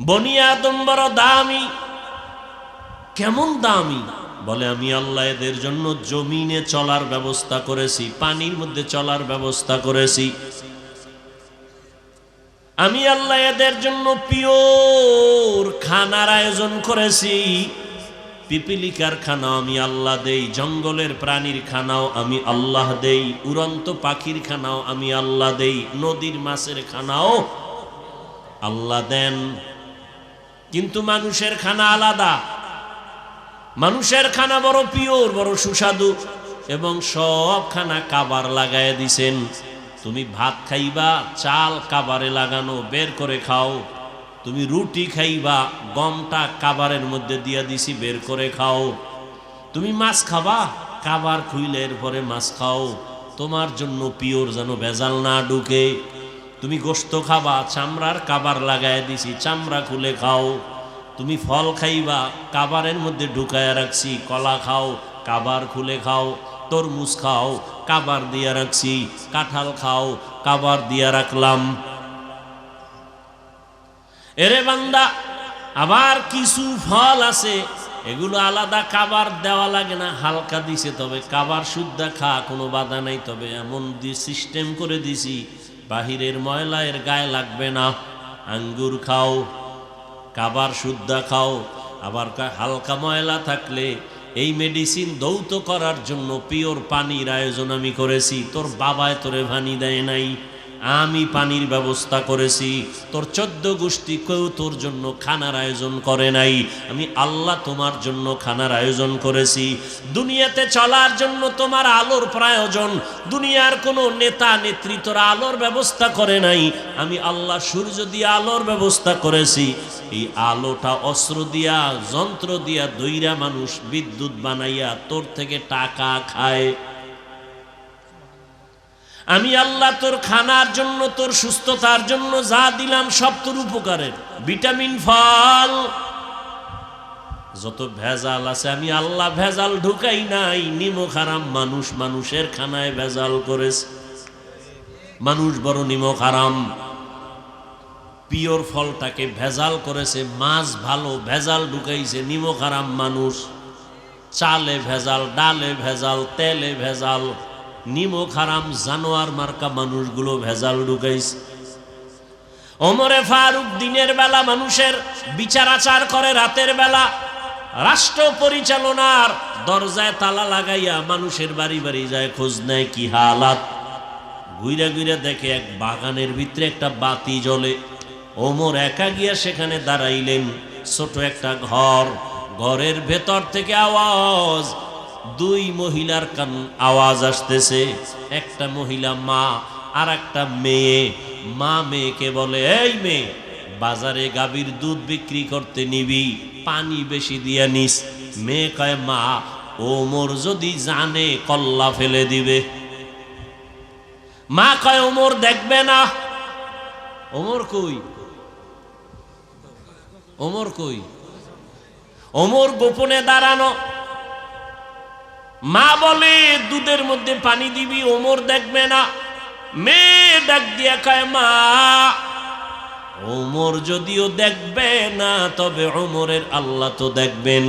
বনি আদম বড় দামি। কেমন দামি? বলে আমি আল্লাহ এদের জন্য জমিনে চলার ব্যবস্থা করেছি, পানির মধ্যে চলার ব্যবস্থা করেছি। আমি আল্লাহ এদের জন্য পিওর খানার আয়োজন করেছি। পিপিলিকার খানাও আমি আল্লাহ দেই, জঙ্গলের প্রাণীর খানাও আমি আল্লাহ দেই, উড়ন্ত পাখির খানাও আমি আল্লাহ দেই, নদীর মাছের খানাও আল্লাহ দেন। কিন্তু মানুষের খানা আলাদা। মানুষের খানা বড় পিওর, বড় সুস্বাদু, এবং সব খানা কাবার লাগায় দিছেন। তুমি ভাত খাইবা, চাল কাবারে লাগানো, বের করে খাও। তুমি রুটি খাইবা, গমটা কাবারের মধ্যে দিয়া দিছি, বের করে খাও। তুমি মাছ খাবা, কাবার খুইলে এরপরে মাছ খাও। তোমার জন্য পিওর, যেন ভেজাল না ঢুকে। তুমি গোশত খাবা, চামড়ার কাবার লাগায় দিছি, চামড়া খুলে খাও। তুমি ফল খাইবা, কাবারের মধ্যে ঢুকায় রাখছি, কলা খাও, কাবার খুলে খাও। তরমুজ খাও, কাবার দিয়া রাখছি, কাঁঠাল খাও, কাবার দিয়া রাখলাম। এরে বান্দা, আবার কিছু ফল আছে, এগুলো আলাদা কাবার দেওয়া লাগে না, হালকা দিছে, তবে কাবার শুদ্ধা খা, কোনো বাধা নাই। তবে এমন সিস্টেম করে দিছি, বাহিরের ময়লা এর গায়ে লাগবে না। আঙ্গুর খাও, কাবার শুদ্ধা খাও। আবার হালকা ময়লা থাকলে এই মেডিসিন দৌত করার জন্য পিওর পানির আয়োজন আমি করেছি। তোর বাবায় তোরে পানি দেয় নাই, আমি পানির ব্যবস্থা করেছি। তোর 14 গোষ্ঠী কেউ তোর জন্য খানার আয়োজন করে নাই, আমি আল্লাহ তোমার জন্য খানার আয়োজন করেছি। দুনিয়াতে চলার জন্য তোমার আলোর প্রয়োজন। দুনিয়ার কোনো নেতা নেত্রী তোর আলোর ব্যবস্থা করে নাই, আমি আল্লাহ সূর্য দিয়ে আলোর ব্যবস্থা করেছি। এই আলোটা অস্ত্র দিয়া, যন্ত্র দিয়া দইরা মানুষ বিদ্যুৎ বানাইয়া তোর থেকে টাকা খায়। আমি আল্লাহ তোর খানার জন্য, তোর সুস্থতার জন্য যা দিলাম সব তোর উপকারের। ভিটামিন, ফল, যত ভেজাল আছে আমি আল্লাহ ভেজাল ঢুকাই নাই। নিমক হারাম মানুষ মানুষের খানায় ভেজাল করেছে। মানুষ বড় নিমক হারাম। পিওর ফলটাকে ভেজাল করেছে, মাছ ভালো ভেজাল ঢুকাইছে, নিমক হারাম মানুষ। চালে ভেজাল, ডালে ভেজাল, তেলে ভেজাল, নিমক হারাম জানোয়ার মার্কা মানুষগুলো ভেজাল ঢুকাইছে। ওমরে ফারুক দিনের বেলা মানুষের বিচার আচার করে, রাতের বেলা রাষ্ট্র পরিচালনার দরজায় তালা লাগাইয়া মানুষের বাড়ি বাড়ি যায়, খোঁজ নেয় কি হালাত। ঘুরে ঘুরে দেখে এক বাগানের ভিতরে একটা বাতি জ্বলে। ওমর একা গিয়া সেখানে দাঁড়াইলেন। ছোট একটা ঘর, ঘরের ভেতর থেকে আওয়াজ, 2 মহিলার আওয়াজ আসতেছে। একটা মহিলা মা, আর একটা মেয়ে। মা মেয়েকে বলে, এই মেয়ে, বাজারে গাভীর দুধ বিক্রি করতে নিবি, পানি বেশি দিয়া নিস। মেয়ে কয়, মা, ওমর যদি জানে কল্লা ফেলে দিবে। মা কয়, ওমর দেখবে না। ওমর কই? ওমর কই? ওমর গোপনে দাঁড়ানো। মা বলে, দুধের মধ্যে পানি দিবি, ওমর দেখবে না। মেয়ে ডাক দিয়া কয়, মা, ওমর যদিও দেখবে না, তবে ওমরের আল্লাহ তো দেখবেন।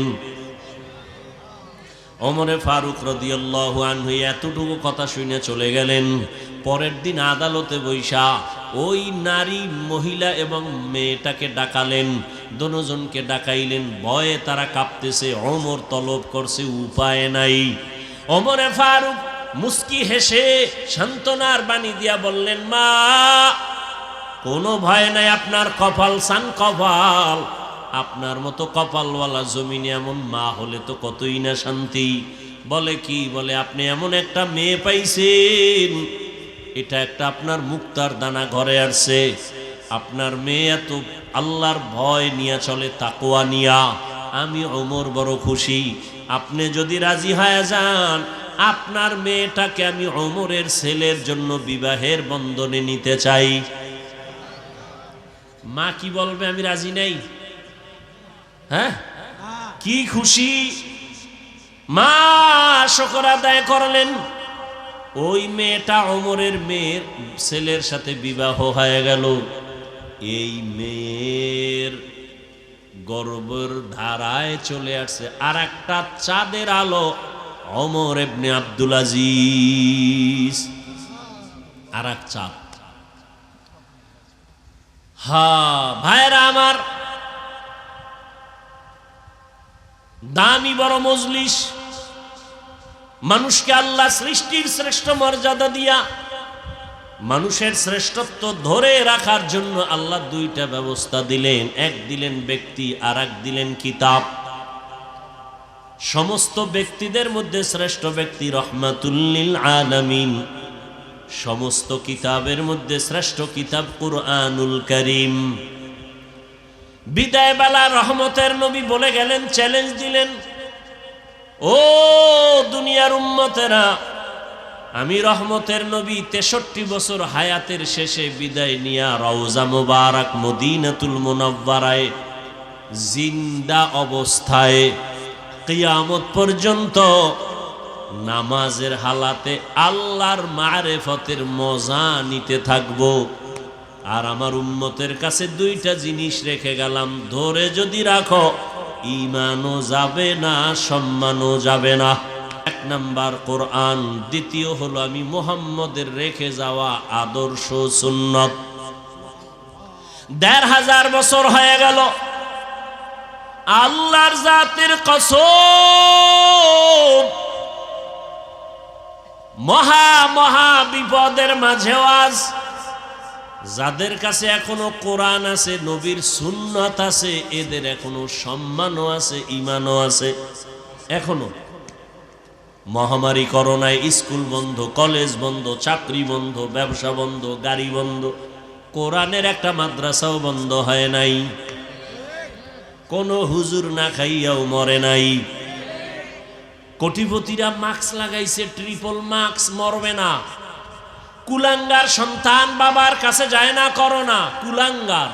ওমরে ফারুক রাদিয়াল্লাহু আনহু এতটুকু কথা শুনে চলে গেলেন। পরের দিন আদালতে বৈশা ওই নারী, মহিলা এবং মেয়েটাকে ডাকালেন। দুজনকে ডাকাইলেন। ভয়ে তারা কাঁপতেছে। ওমর তলব করছে, উপায় নাই। ওমরে ফারুক মুস্কি হেসে সান্ত্বনার বাণী দিয়া বললেন, মা, কোনো ভয় নাই, আপনার কপাল সান কপাল। আপনার মতো কপালওয়ালা জমিনে এমন মা হলে তো কতই না শান্তি। বলে কি? বলে আপনি এমন একটা মেয়ে পাইছেন, এটা একটা আপনার মুক্তার দানা ঘরে আসছে। আপনার মেয়ে এত আল্লাহর ভয় নিয়ে চলে, তাকওয়া নিয়া। আমি ওমর বড় খুশি। আপনি যদি রাজি হয়ে যান, আপনার মেয়েটাকে আমি ওমরের ছেলের জন্য বিবাহের বন্ধনে নিতে চাই। মা কি বলবে? আমি রাজি নাই। হ্যাঁ, কি খুশি! মা শুকর আদায় করলেন। ওই মেয়েটা ওমরের মেয়ের ছেলের সাথে বিবাহ হয়ে গেল। এই মেয়ের গর্বের ধারায় চলে আসছে আর একটা চাঁদের আলো, ওমর ইবনে আব্দুল আজিজ। আর এক চাঁদ। ভাইরা আমার, দামি বড় মজলিস, মানুষকে আল্লাহ সৃষ্টির শ্রেষ্ঠ মর্যাদা দিয়া মানুষের শ্রেষ্ঠত্ব ধরে রাখার জন্য আল্লাহ দুইটা ব্যবস্থা দিলেন। এক দিলেন ব্যক্তি, আর এক দিলেন কিতাব। সমস্ত ব্যক্তিদের মধ্যে শ্রেষ্ঠ ব্যক্তি রহমাতুল লিল আলামিন। সমস্ত কিতাবের মধ্যে শ্রেষ্ঠ কিতাব কুরআনুল কারীম। বিদায় বেলা রহমতের নবী বলে গেলেন, চ্যালেঞ্জ দিলেন, ও দুনিয়ার উম্মতেরা, আমি রহমতের নবী 63 বছর হায়াতের শেষে বিদায় নিয়া রওজা মুবারক মদিনাতুল মুনাওয়ারায় জিন্দা অবস্থায় কিয়ামত পর্যন্ত নামাজের হালাতে আল্লাহর মারেফতের মজা নিতে থাকব। আর আমার উম্মতের কাছে দুইটা জিনিস রেখে গেলাম, ধরে যদি রাখো ঈমানও যাবে না, সম্মানও যাবে না। এক নাম্বার কোরআন, দ্বিতীয় হলো আমি মুহাম্মদের রেখে যাওয়া আদর্শ সুন্নত। ১৫০০ বছর হয়ে গেল, আল্লাহর জাতের কসম, মহা মহা বিপদের মাঝেও আজ যাদের কাছে এখনো কোরআন আছে, নবীর সুন্নাত আছে, এদের এখনো সম্মানও আছে, ঈমানও আছে। এখনো মহামারী করোনায় স্কুল বন্ধ, কলেজ বন্ধ, চাকরি বন্ধ, ব্যবসা বন্ধ, গাড়ি বন্ধ, কোরআনের একটা মাদ্রাসাও বন্ধ হয় নাই। কোন হুজুর না খাইয়াও মরে নাই। কোটিপতিরা মাস্ক লাগাইছে, ট্রিপল মাস্ক, মরবে না। কুলাঙ্গার সন্তান বাবার কাছে যায় না করোনা, কুলাঙ্গার।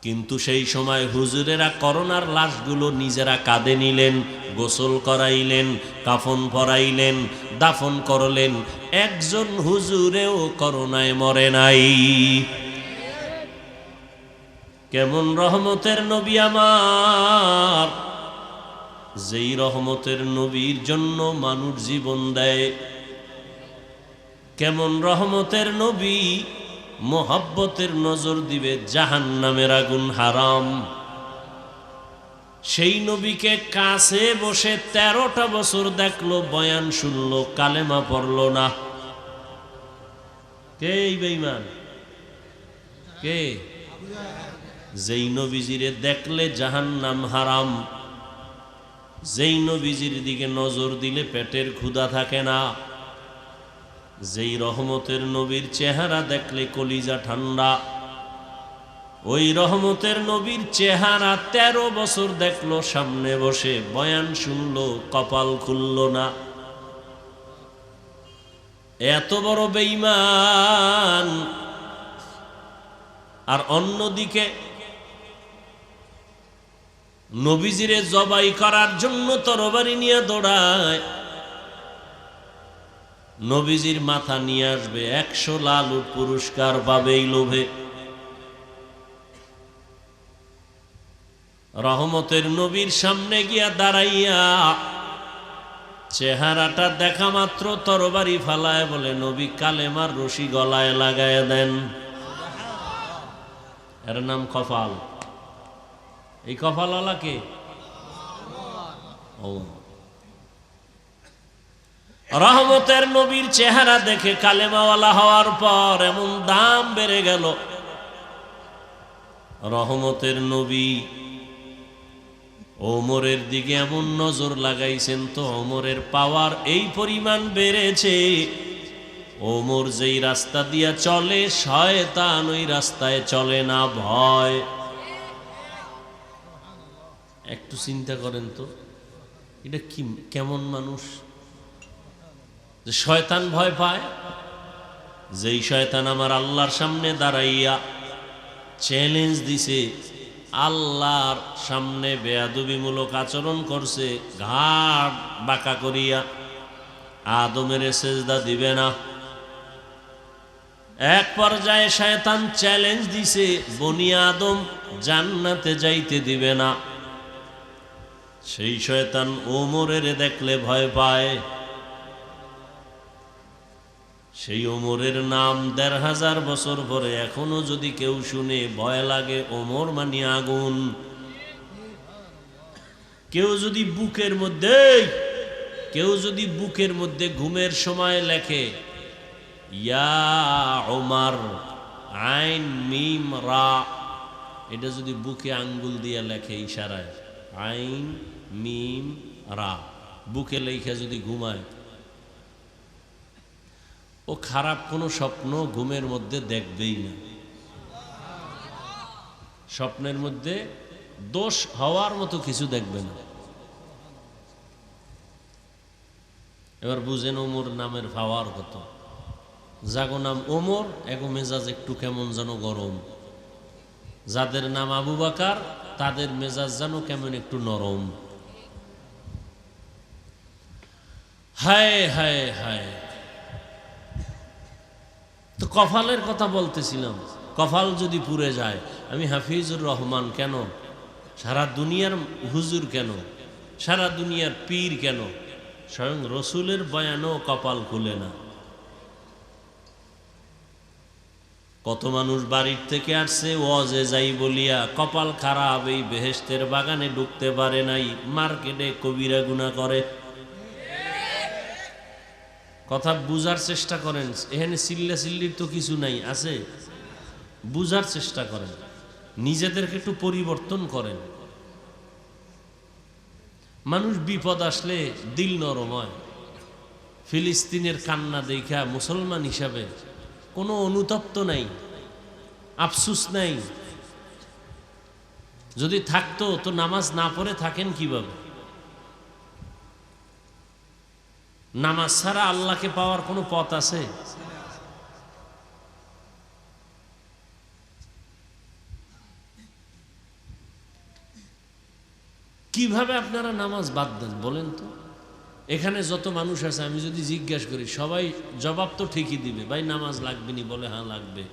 কিন্তু সেই সময় হুজুরেরা করোনার লাশগুলো নিজেরা কাঁধে নিলেন, গোসল করাইলেন, কাফন পরাইলেন, দাফন করলেন। একজন হুজুরেও করোনায় মরে নাই। কেমন রহমতের নবী আমার, যেই রহমতের নবীর জন্য মানুষ জীবন দেয়। কেমন রহমতের নবী, মোহাব্বতের নজর দিবে, জাহান্নামের আগুন হারাম। সেই নবীকে কাছে বসে 13টা বছর দেখলো, বয়ান শুনলো, কালেমা পড়লো না। কে এই বেঈমান? কে? যেই নবীজিরে দেখলে জাহান্নাম হারাম, যেই নবীজির দিকে নজর দিলে পেটের ক্ষুধা থাকে না, যেই রহমতের নবীর চেহারা দেখলে কলিজা ঠান্ডা, ওই রহমতের নবীর চেহারা 13 বছর দেখলো, সামনে বসে বয়ান শুনলো, কপাল খুলল না। এত বড় বেঈমান। আর অন্যদিকে নবীজিরে জবাই করার জন্য তরবারি নিয়ে দৌড়ায়, নবীজির মাথা নিয়ে আসবে, 100 লাল উট পুরস্কার পাবে এই লোভে। রহমতের নবীর সামনে গিয়া দাঁড়াইয়া চেহারাটা দেখা মাত্র তরবারি ফালায় বলে, নবী কালেমার রশি গলায় লাগায় দেন। এর নাম কপাল। এই কপালওয়ালা কে? রহমতের নবীর চেহারা দেখে কালেমাওয়ালা হওয়ার পর এমন দাম বেড়ে গেল। রহমতের নবী ওমরের দিকে এমন নজর লাগাইছেন, তো ওমরের পাওয়ার এই পরিমাণ বেড়েছে, ওমর যেই রাস্তা দিয়া চলে শয়তান ওই রাস্তায় চলে না, ভয়। একটু চিন্তা করেন তো, এটা কি কেমন মানুষ যে শয়তান ভয় পায়? যেই শয়তান আমার আল্লাহর সামনে দাঁড়াইয়া চ্যালেঞ্জ দিছে, আল্লাহর সামনে বেয়াদবিমূলক আচরণ করছে, ঘাট বাঁকা করিয়া আদমের সেজদা দিবে না, এক পর্যায়ে শয়তান চ্যালেঞ্জ দিছে, বনি আদম জান্নাতে যাইতে দিবে না। সেই শয়তান ওমরের দেখলে ভয় পায়। সেই ওমরের নাম ১৫০০ বছর পরে এখনো যদি কেউ শুনে ভয় লাগে। ওমর মানি আগুন। কেউ যদি বুকের মধ্যে ঘুমের সময় লেখে ইয়া ওমর আইন মিম রা, এটা যদি বুকে আঙ্গুল দিয়ে লেখে ইশারায়, আইন মিম রা, বুকে লেখা যদি ঘুমায়, ও খারাপ কোনো স্বপ্ন ঘুমের মধ্যে দেখবেই না। স্বপ্নের মধ্যে দোষ হওয়ার মতো কিছু দেখবে না। এবার বুঝেন ওমর নামের পাওয়ার কত। যাগো নাম ওমর এগো মেজাজ একটু কেমন যেন গরম, যাদের নাম আবু বকর তাদের মেজাজ যেন কেমন একটু নরম। হায় হায় হায়। তো কপালের কথা বলতেছিলাম, কপাল যদি পুড়ে যায়, আমি হাফিজুর রহমান কেন, সারা দুনিয়ার হুজুর কেন, সারা দুনিয়ার পীর কেন, স্বয়ং রসুলের বয়ানও কপাল খুলে না। কত মানুষ বাড়ির থেকে আসছে ওয়াজে যাই বলিয়া কপাল খারাপ, এই বেহেশতের বাগানে ঢুকতে পারে নাই, মার্কেটে কবিরা গুনাহ করে। কথা বুঝার চেষ্টা করেন। এখানে চিল্লা চিল্লির তো কিছু নাই, আছে? বুঝার চেষ্টা করেন, নিজেদেরকে একটু পরিবর্তন করেন। মানুষ বিপদ আসলে দিল নরম হয়। ফিলিস্তিনের কান্না দেখা মুসলমান হিসাবে কোনো অনুতপ্ত নাই, আফসুস নাই। যদি থাকতো তো নামাজ না পড়ে থাকেন কিভাবে? নামাজ ছাড়া আল্লাহকে পাওয়ার কোনো পথ আছে? কিভাবে আপনারা নামাজ বাদ দেন বলেন তো? এখানে যত মানুষ আছে আমি যদি জিজ্ঞাসা করি, সবাই জবাব তো ঠিকই দিবে, ভাই নামাজ লাগবে নি? বলে হ্যাঁ লাগবে।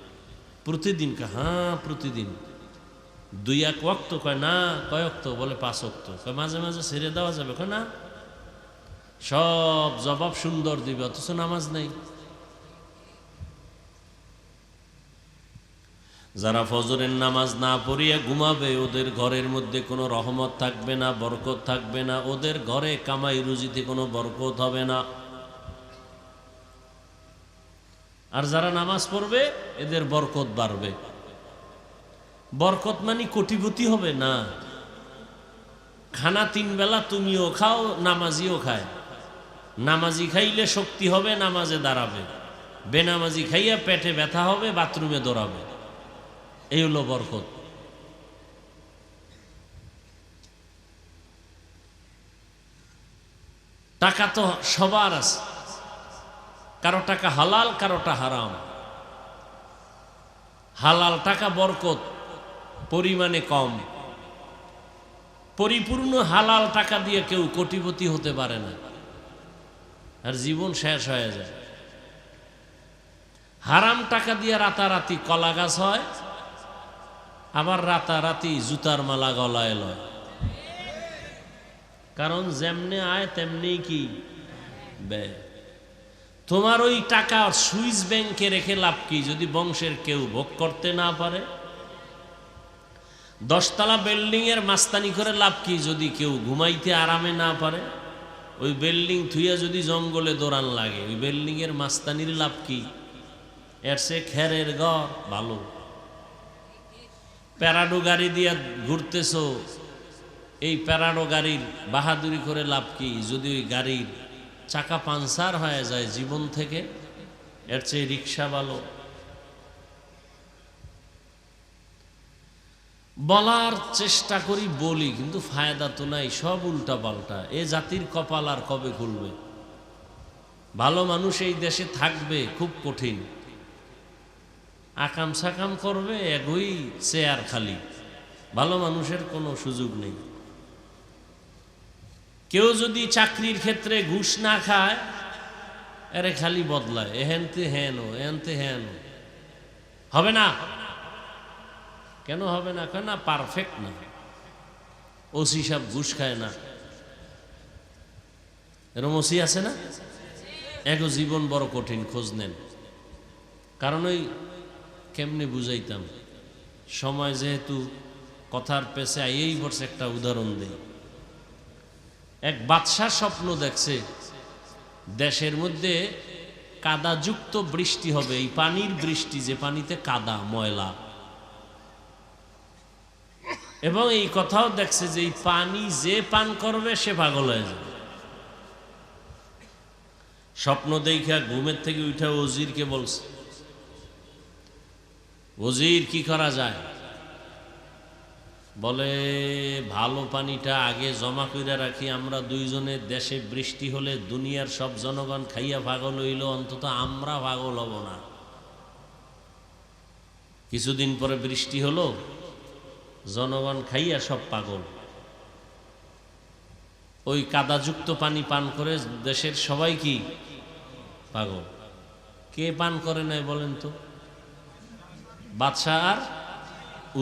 প্রতিদিন? হ্যাঁ প্রতিদিন। 2-1 ওয়াক্ত? কয় না। কয় ওয়াক্ত? বলে 5 ওয়াক্ত। কয় মাঝে মাঝে ছেড়ে দেওয়া যাবে? কয় না। সব জবাব সুন্দর দিবে, অথচ নামাজ নাই। যারা ফজরের নামাজ না পড়িয়া ঘুমাবে, ওদের ঘরের মধ্যে কোনো রহমত থাকবে না, বরকত থাকবে না। ওদের ঘরে কামাই রুজিতে কোনো বরকত হবে না। আর যারা নামাজ পড়বে এদের বরকত বাড়বে। বরকত মানে কোটিপতি হবে না। খানা 3 বেলা তুমিও খাও, নামাজিও খায়। নামাজি খাইলে শক্তি হবে, নামাজে দাঁড়াবে। বেনামাজি খাইয়া পেটে ব্যথা হবে, বাথরুমে দৌড়াবে। এই হলো বরকত। টাকা তো সবার আছে, কারো টাকা হালাল, কারোটা হারাম। হালাল টাকা বরকত পরিমাণে কম। পরিপূর্ণ হালাল টাকা দিয়ে কেউ কোটিপতি হতে পারে না, আর জীবন শেষ হয়ে যায়। হারাম টাকা দিয়ে রাতারাতি কলা গাছ হয়, আবার রাতারাতি জুতার মালা গলায় লয়। কারণ যেমনে আয় তেমনি কি ব্যয়। তোমার ওই টাকা সুইস ব্যাংকে রেখে লাভ কি যদি বংশের কেউ ভোগ করতে না পারে? 10 তলা বিল্ডিং এর মাস্তানি করে লাভ কি যদি কেউ ঘুমাইতে আরামে না পারে? ওই বিল্ডিং থুইয়া যদি জঙ্গলে দৌড়ান লাগে, ওই বিল্ডিং এর মাস্তানির লাভ কি? এর সে খেরের ঘর ভালো। প্যারাডো গাড়ি দিয়া ঘুরতেছো, এই প্যারাডো গাড়ির বাহাদুরি করে লাভ কি যদি ওই গাড়ির চাকা পাঞ্চার হয়ে যায় জীবন থেকে? এর চেয়ে রিক্সা ভালো। বলার চেষ্টা করি, বলি, কিন্তু ফায়দা তো নাই, সব উল্টা পাল্টা। এ জাতির কপাল আর কবে খুলবে? ভালো মানুষ এই দেশে থাকবে খুব কঠিন। আকাম সাকাম করবে, এগোই চেয়ার খালি। ভালো মানুষের কোনো সুযোগ নেই। কেউ যদি চাকরির ক্ষেত্রে ঘুষ না খায়, এরে খালি বদলায়, এহেনতে হেন, এহেনতে হেন। হবে না। কেন হবে না? কেন? পারফেক্ট না। ওসি সাহেব ঘুষ খায় না, এরম ওসি আছে না? এক জীবন বড় কঠিন, খোঁজ নেন। কারণ ওই কেমনে বুঝাইতাম, সময় যেহেতু কথার পেছে আইয়েই পড়ছে। একটা উদাহরণ দেই। এক বাদশাহ স্বপ্ন দেখছে দেশের মধ্যে কাদাযুক্ত বৃষ্টি হবে, এই পানির বৃষ্টি, যে পানিতে কাদা ময়লা, এবং এই কথাও দেখছে যে এই পানি যে পান করবে সে পাগল হয়ে যাবে। স্বপ্ন দেখা ঘুমের থেকে উঠে ওজিরকে বলছে, ওজির কি করা যায়? বলে ভালো পানিটা আগে জমা কইরা রাখি, আমরা দুইজনে, দেশে বৃষ্টি হলে দুনিয়ার সব জনগণ খাইয়া পাগল হইল, অন্তত আমরা পাগল হব না। কিছুদিন পরে বৃষ্টি হলো, জনগণ খাইয়া সব পাগল। ওই কাদাযুক্ত পানি পান করে দেশের সবাই কি পাগল? কে পান করে নাই বলেন তো? বাদশাহ আর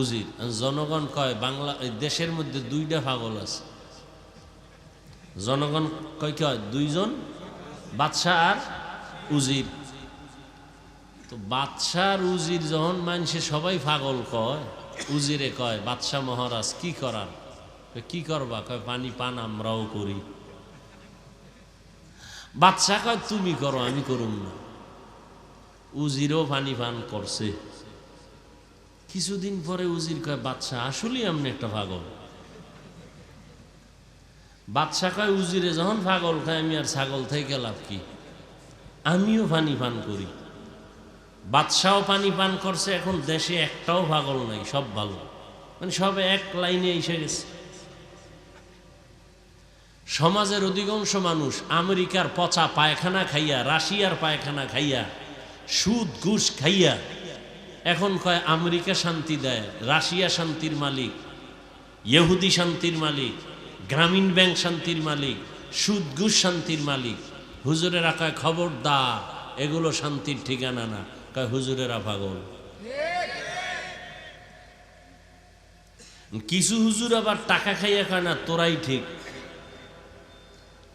উজির। জনগণ কয় বাংলা দেশের মধ্যে দুইটা পাগল আছে। জনগণ কয় কয় দুইজন, বাদশাহ আর উজির। তো বাদশাহ আর উজির যখন মানুষে সবাই পাগল কয়, উজিরে কয় বাদশাহ মহারাজ কি করার? কি করবা? কয় পানি পান আমরাও করি। বাদশাহ কয় তুমি করো, আমি করুম না। উজিরও পানি পান করছে। কিছুদিন পরে উজির কয় বাদশাহ আসলেই আপনি একটা পাগল। বাদশাহ কয় উজিরে যখন পাগল কয় আমি আর ছাগল থেকে লাভ কি, আমিও পানি পান করি। বাদশাহও পানি পান করছে, এখন দেশে একটাও পাগল নাই, সব ভালো, মানে সব এক লাইনে এসে গেছে। সমাজের অধিকাংশ মানুষ আমেরিকার পচা পায়খানা খাইয়া, রাশিয়ার পায়খানা খাইয়া, সুদ ঘুষ খাইয়া এখন কয় আমেরিকা শান্তি দেয়, রাশিয়া শান্তির মালিক, ইহুদি শান্তির মালিক, গ্রামীণ ব্যাংক শান্তির মালিক, সুদ ঘুষ শান্তির মালিক। হুজুরেরা কয় খবরদার, এগুলো শান্তির ঠিকানা না। কয় হুজুরেরা পাগল। কিছু হুজুর আবার টাকা খাইয়া কয় না তোরাই ঠিক।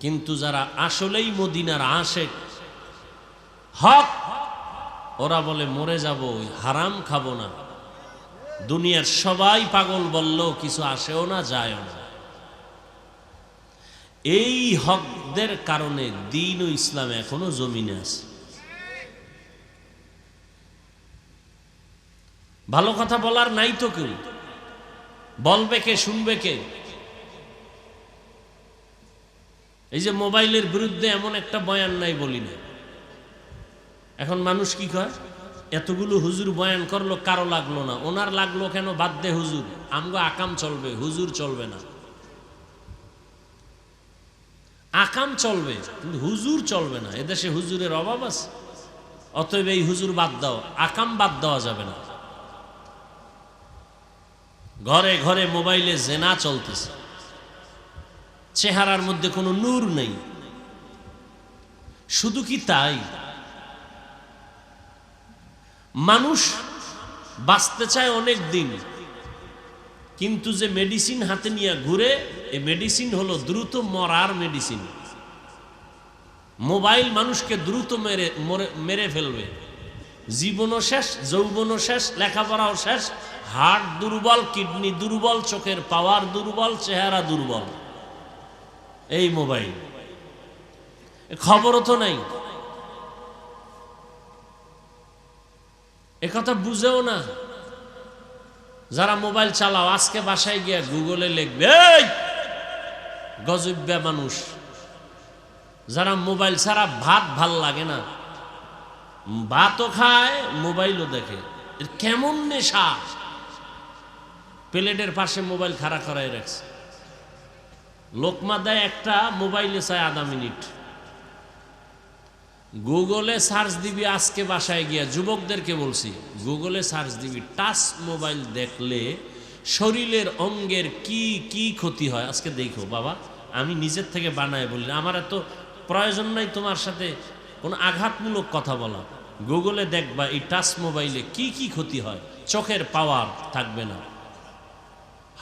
কিন্তু যারা আসলেই মদিনার আশেক, হক, ওরা বলে মরে যাব, হারাম খাবো না। দুনিয়ার সবাই পাগল বললেও কিছু আসেও না, যায়ও না। এই হকদের কারণে দ্বীন ও ইসলাম এখনো জমিনে আছে। ভালো কথা বলার নাই তো কেউ, বলবে কে, শুনবে কে? এই যে মোবাইলের বিরুদ্ধে এমন একটা বয়ান নাই বলি না। এখন মানুষ কি কয়, এতগুলো হুজুর বয়ান করলো, কারো লাগলো না, ওনার লাগলো কেন? বাদ দে হুজুর, আমগো আকাম চলবে, হুজুর চলবে না। আকাম চলবে কিন্তু হুজুর চলবে না। এদেশে হুজুরের অভাব আছে, অতএব এই হুজুর বাদ দাও, আকাম বাদ দেওয়া যাবে না। ঘরে ঘরে মোবাইলে জেনা চলতেছে, চেহারার মধ্যে কোনো নূর নেই। শুধু কি তাই, মানুষ বাঁচতে চায় অনেক দিন, কিন্তু যে মেডিসিন হাতে নিয়ে ঘুরে, এই মেডিসিন হলো দ্রুত মরার মেডিসিন। মোবাইল মানুষকে দ্রুত মেরে ফেলবে। জীবনও শেষ, যৌবনও শেষ, লেখাপড়াও শেষ, হার্ট দুর্বল, কিডনি দুর্বল, চোখের পাওয়ার দুর্বল, চেহারা দুর্বল। এই মোবাইল, খবরও তো নাই, একথা বুঝেও না। যারা মোবাইল চালাও, আজকে বাসায় গিয়া গুগলে লিখবে, এই গজব্যা মানুষ। যারা মোবাইল ছাড়া ভাত ভাল লাগে না, ভাতও খায় মোবাইলও দেখে, কেমন নেশা। প্লেটের পাশে মোবাইল খাড়া করাই রাখছে, লোকমা দেয় একটা, মোবাইলে চায় আধা মিনিট। গুগলে সার্চ দিবি, আজকে বাসায় গিয়া যুবকদেরকে বলছি, গুগলে সার্চ দিবি, টাচ মোবাইল দেখলে শরীরের অঙ্গের কি কি ক্ষতি হয় আজকে দেখো। বাবা, আমি নিজের থেকে বানায় বলি, আমার এত প্রয়োজন নাই তোমার সাথে কোনো আঘাতমূলক কথা বলা। গুগলে দেখবা এই টাচ মোবাইলে কি কি ক্ষতি হয়। চোখের পাওয়ার থাকবে না,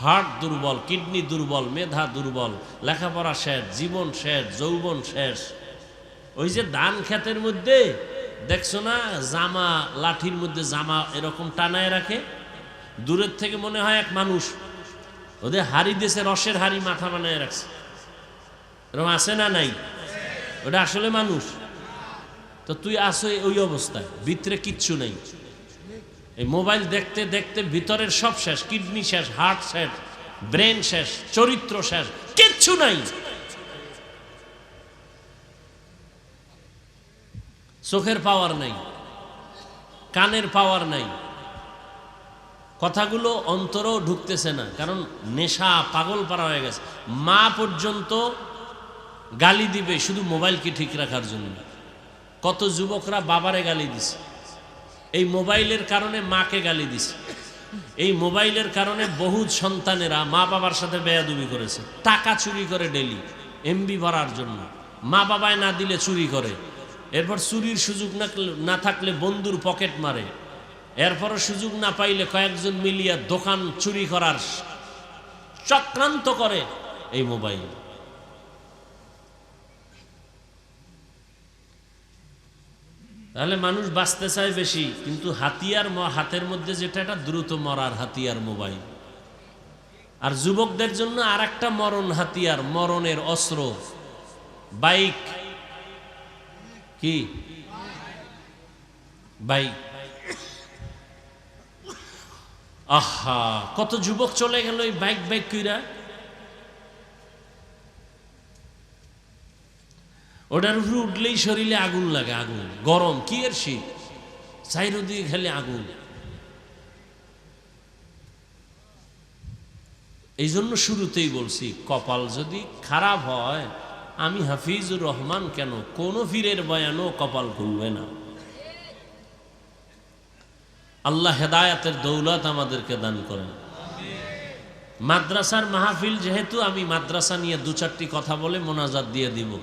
হার্ট দুর্বল, কিডনি দুর্বল, মেধা দুর্বল, লেখাপড়া শেষ, জীবন শেষ, যৌবন শেষ। ওই যে ধান ক্ষেতের মধ্যে দেখছো না, জামা লাঠির মধ্যে জামা এরকম টানায় রাখে, দূরের থেকে মনে হয় এক মানুষ, ওদের হাড়ি দেশে রসের হাড়ি মাথা বানায় রাখছে, এরকম আছে না নাই? ওটা আসলে মানুষ? তো তুই আসো ওই অবস্থায়, ভিতরে কিচ্ছু নেই। এই মোবাইল দেখতে দেখতে ভিতরের সব শেষ, কিডনি শেষ, হার্ট শেষ, ব্রেন শেষ, চরিত্র শেষ, কিচ্ছু নাই। চোখের পাওয়ার নাই, কানের পাওয়ার নাই, কথাগুলো অন্তরও ঢুকতেছে না, কারণ নেশা পাগল পারা হয়ে গেছে। মা পর্যন্ত গালি দিবে শুধু মোবাইলকে ঠিক রাখার জন্য। কত যুবকরা বাবারে গালি দিছে, এই মোবাইলের কারণে মাকে গালি দিছে। এই মোবাইলের কারণে বহু সন্তানেরা মা বাবার সাথে বেয়াদবি করেছে। টাকা চুরি করে ডেলি এমবি ভরার জন্য, মা বাবায় না দিলে চুরি করে। এরপর চুরির সুযোগ না থাকলে বন্ধুর পকেট মারে। এরপরও সুযোগ না পাইলে কয়েকজন মিলিয়া দোকান চুরি করার চক্রান্ত করে এই মোবাইল। তাহলে মানুষ বাঁচতে চায় বেশি, কিন্তু হাতিয়ার হাতের মধ্যে যেটা, এটা দ্রুত মরার হাতিয়ার মোবাইল। আর যুবকদের জন্য আর একটা মরণ হাতিয়ার, মরণের অস্ত্র, বাইক। কি বাইক? আহা, কত যুবক চলে গেল এই বাইক বাইক কইরা। ওটার উপরে উঠলেই শরীরে আগুন লাগে, আগুন, গরম, কি এর শীত, চাইরদিকে খেলে আগুন। এই জন্য শুরুতেই বলছি, কপাল যদি খারাপ হয়, আমি হাফিজুর রহমান কেন, কোন পীরের বয়ানও কপাল খুলবে না। আল্লাহ হেদায়াতের দৌলত আমাদেরকে দান করেন। মাদ্রাসার মাহফিল যেহেতু, আমি মাদ্রাসা নিয়ে দু চারটি কথা বলে মোনাজাত দিয়ে দিব।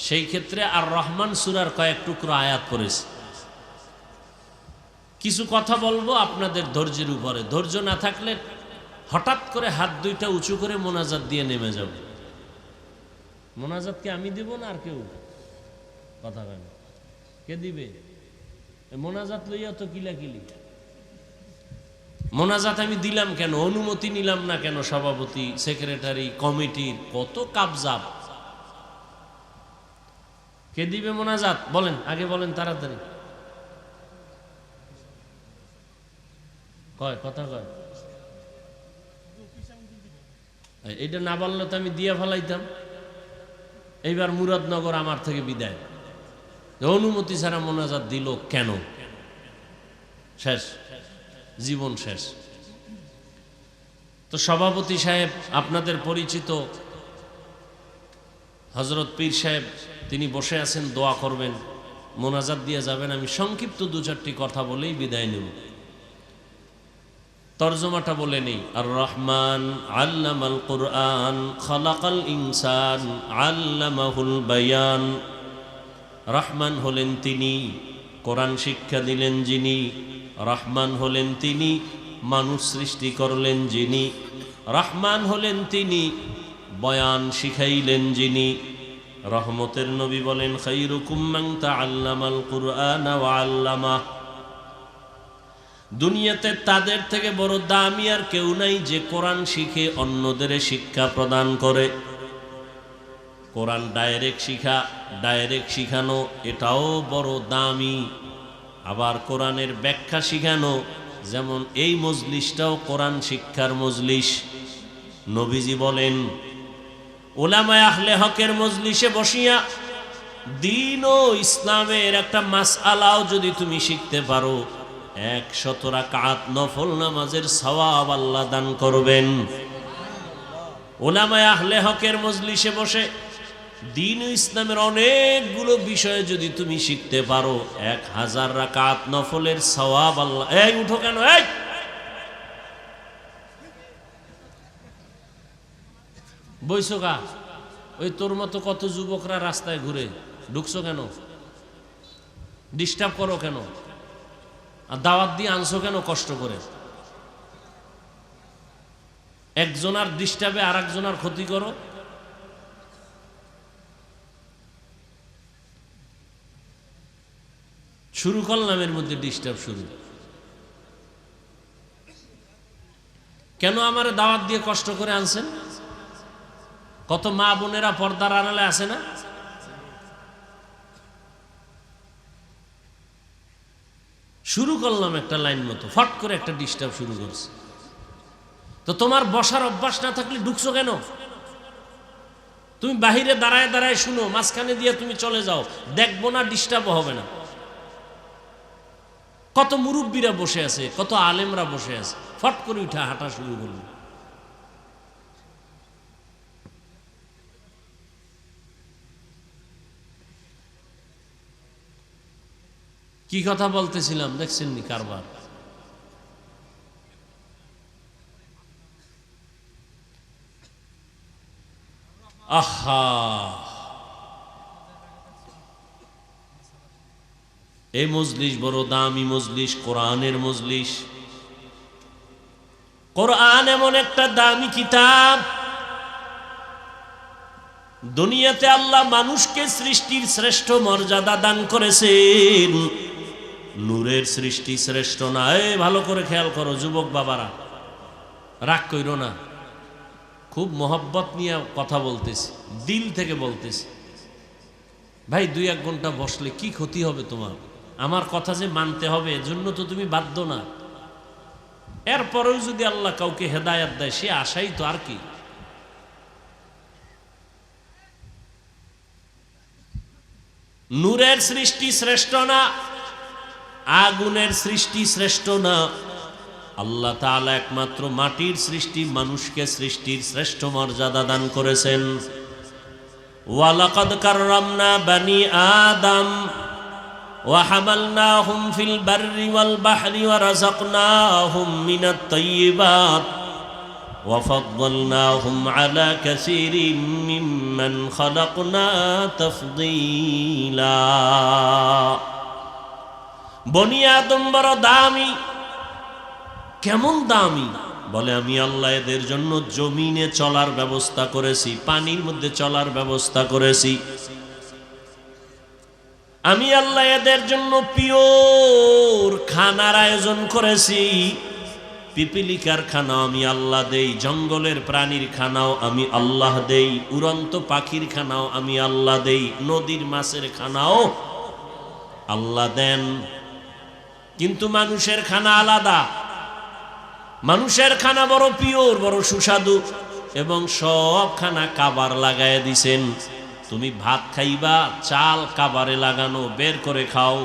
সেই ক্ষেত্রে আর রহমান সূরার কয়েক টুকরো আয়াত পড়েছি। কিছু কথা বলবো আপনাদের ধৈর্যের উপরে, ধৈর্য না থাকলে হঠাৎ করে হাত দুইটা উঁচু করে মোনাজাত দিয়ে নেমে যাব। মোনাজাত কি আমি দিব না আর কেউ? কথা কেন, কে দিবে? মোনাজাত লইয়া তো কিলাকিলি। মোনাজাত আমি দিলাম কেন, অনুমতি নিলাম না কেন? সভাপতি, সেক্রেটারি, কমিটির কত কাবজাব। কে দিবে মোনাজাত? বলেন, আগে বলেন তাড়াতাড়ি। কয় কথা কয়, এইটা না বললে তো আমি দিয়া ফেলাইতাম। এইবার মুরাদনগর আমার থেকে বিদায়, অনুমতি ছাড়া মোনাজাত দিল কেন? শেষ, জীবন শেষ। তো সভাপতি সাহেব, আপনাদের পরিচিত হযরত পীর সাহেব, তিনি বসে আছেন, দোয়া করবেন, মোনাজাত দিয়ে যাবেন। আমি সংক্ষিপ্ত দু চারটি কথা বলেই বিদায় নেব। তরজমাটা বলে নেই। আর রহমান আল্লামাল কুরআন খালাকাল ইনসান আল্লামাহুল বায়ান। রহমান হলেন তিনি, কোরআন শিক্ষা দিলেন যিনি। রহমান হলেন তিনি, মানুষ সৃষ্টি করলেন যিনি। রহমান হলেন তিনি, বয়ান শিখাইলেন যিনি। রহমতের নবী বলেন, খায়রুকুম মান তাআল্লামাল কুরআন ওয়া আল্লামা। দুনিয়াতে তাদের থেকে বড় দামি আর কেউ নাই যে কোরআন শিখে অন্যদের শিক্ষা প্রদান করে। কোরআন ডাইরেক্ট শিখা, ডাইরেক্ট শিখানো, এটাও বড় দামি। আবার কোরআনের ব্যাখ্যা শিখানো, যেমন এই মজলিসটাও কোরআন শিক্ষার মজলিস। নবীজি বলেন, উলামায়ে আহলে হকের মজলিসে বসিয়া দ্বীন ও ইসলামের একটা মাসআলাও যদি তুমি শিখতে পারো, 100 রাকাত নফল নামাজের সওয়াব আল্লাহ দান করবেন। উলামায়ে আহলে হকের মজলিসে বসে দ্বীন ও ইসলামের অনেকগুলো বিষয় যদি তুমি শিখতে পারো, 1000 রাকাত নফলের সওয়াব আল্লাহ। এই উঠো কেন, এই বইছো কা? ওই তোর মতো কত যুবকরা রাস্তায় ঘুরে, ঢুকছো কেন? ডিস্টার্ব করো কেন? আর দাওয়াত দিয়ে আনছো কেন কষ্ট করে? একজনার ডিস্টার্বে আর একজনার ক্ষতি করো। শুরু করলাম এর মধ্যে ডিস্টার্ব শুরু। কেন আমার দাওয়াত দিয়ে কষ্ট করে আনছেন? কত মা বোনেরা পর্দার আড়ালে আছে না? শুরু করলাম একটা লাইন মতো, ফট করে একটা ডিস্টার্ব শুরু করছে। তো তোমার বসার অভ্যাস না থাকলে ঢুকছো কেন? তুমি বাহিরে দাঁড়ায় দাঁড়ায় শুনো, মাঝখানে দিয়ে তুমি চলে যাও, দেখবো না, ডিস্টার্ব হবে না। কত মুরব্বীরা বসে আছে, কত আলেমরা বসে আছে, ফট করে উঠা হাঁটা শুরু করলো। কি কথা বলতেছিলাম দেখছেন নি কারবার? আহা, এই মজলিস বড় দামি মজলিস, কোরআনের মজলিস। কোরআন এমন একটা দামি কিতাব, দুনিয়াতে আল্লাহ মানুষকে সৃষ্টির শ্রেষ্ঠ মর্যাদা দান করেছেন। নূরের সৃষ্টি শ্রেষ্ঠ না। ভালো করে খেয়াল করো যুবক বাবারা, রাগ কইরো না, খুব মহব্বত নিয়ে কথা বলতেছি, দিল থেকে বলতেছি। ভাই 2-1 ঘন্টা বসলে কি ক্ষতি হবে তোমার? আমার কথা যে মানতে হবে এজন্য তো তুমি বাধ্য না। এরপরেও যদি আল্লাহ কাউকে হেদায়েত দেয় সে আশাই তো, আর কি। নূরের সৃষ্টি শ্রেষ্ঠ না, আগুনের সৃষ্টি শ্রেষ্ঠ না। আল্লাহ তাআলা একমাত্র মাটির সৃষ্টি মানুষকে সৃষ্টির শ্রেষ্ঠ মর্যাদা দান করেছেন। ওয়ালাকাদ কাররামনা বানি আদম ওয়া হামালনাহুম ফিল বাররি ওয়াল বাহরি ওয়া রাযাকনাহুম মিনাত তাইয়্যিবাত ওয়া ফাদ্দালনাহুম আলা কাসীরিম মিম্মান খালাকনা তাফদীলা। বনি আদম বড় দামি। কেমন দামি? বলে আমি আল্লাহ এদের জন্য জমিনে চলার ব্যবস্থা করেছি, পানির মধ্যে চলার ব্যবস্থা করেছি। আমি আল্লাহ এদের জন্য পিওর খানার আয়োজন করেছি। পিপিলিকার খানাও আমি আল্লাহ দেই, জঙ্গলের প্রাণীর খানাও আমি আল্লাহ দেই, উড়ন্ত পাখির খানাও আমি আল্লাহ দেই, নদীর মাছের খানাও আল্লাহ দেন। কিন্তু মানুষের খানা আলাদা। মানুষের খানা বড় পিওর, বড় সুস্বাদু, এবং সব খানা কাবার লাগায় দিছেন। তুমি ভাত খাইবা, চাল কাবারে লাগানো, বের করে খাও।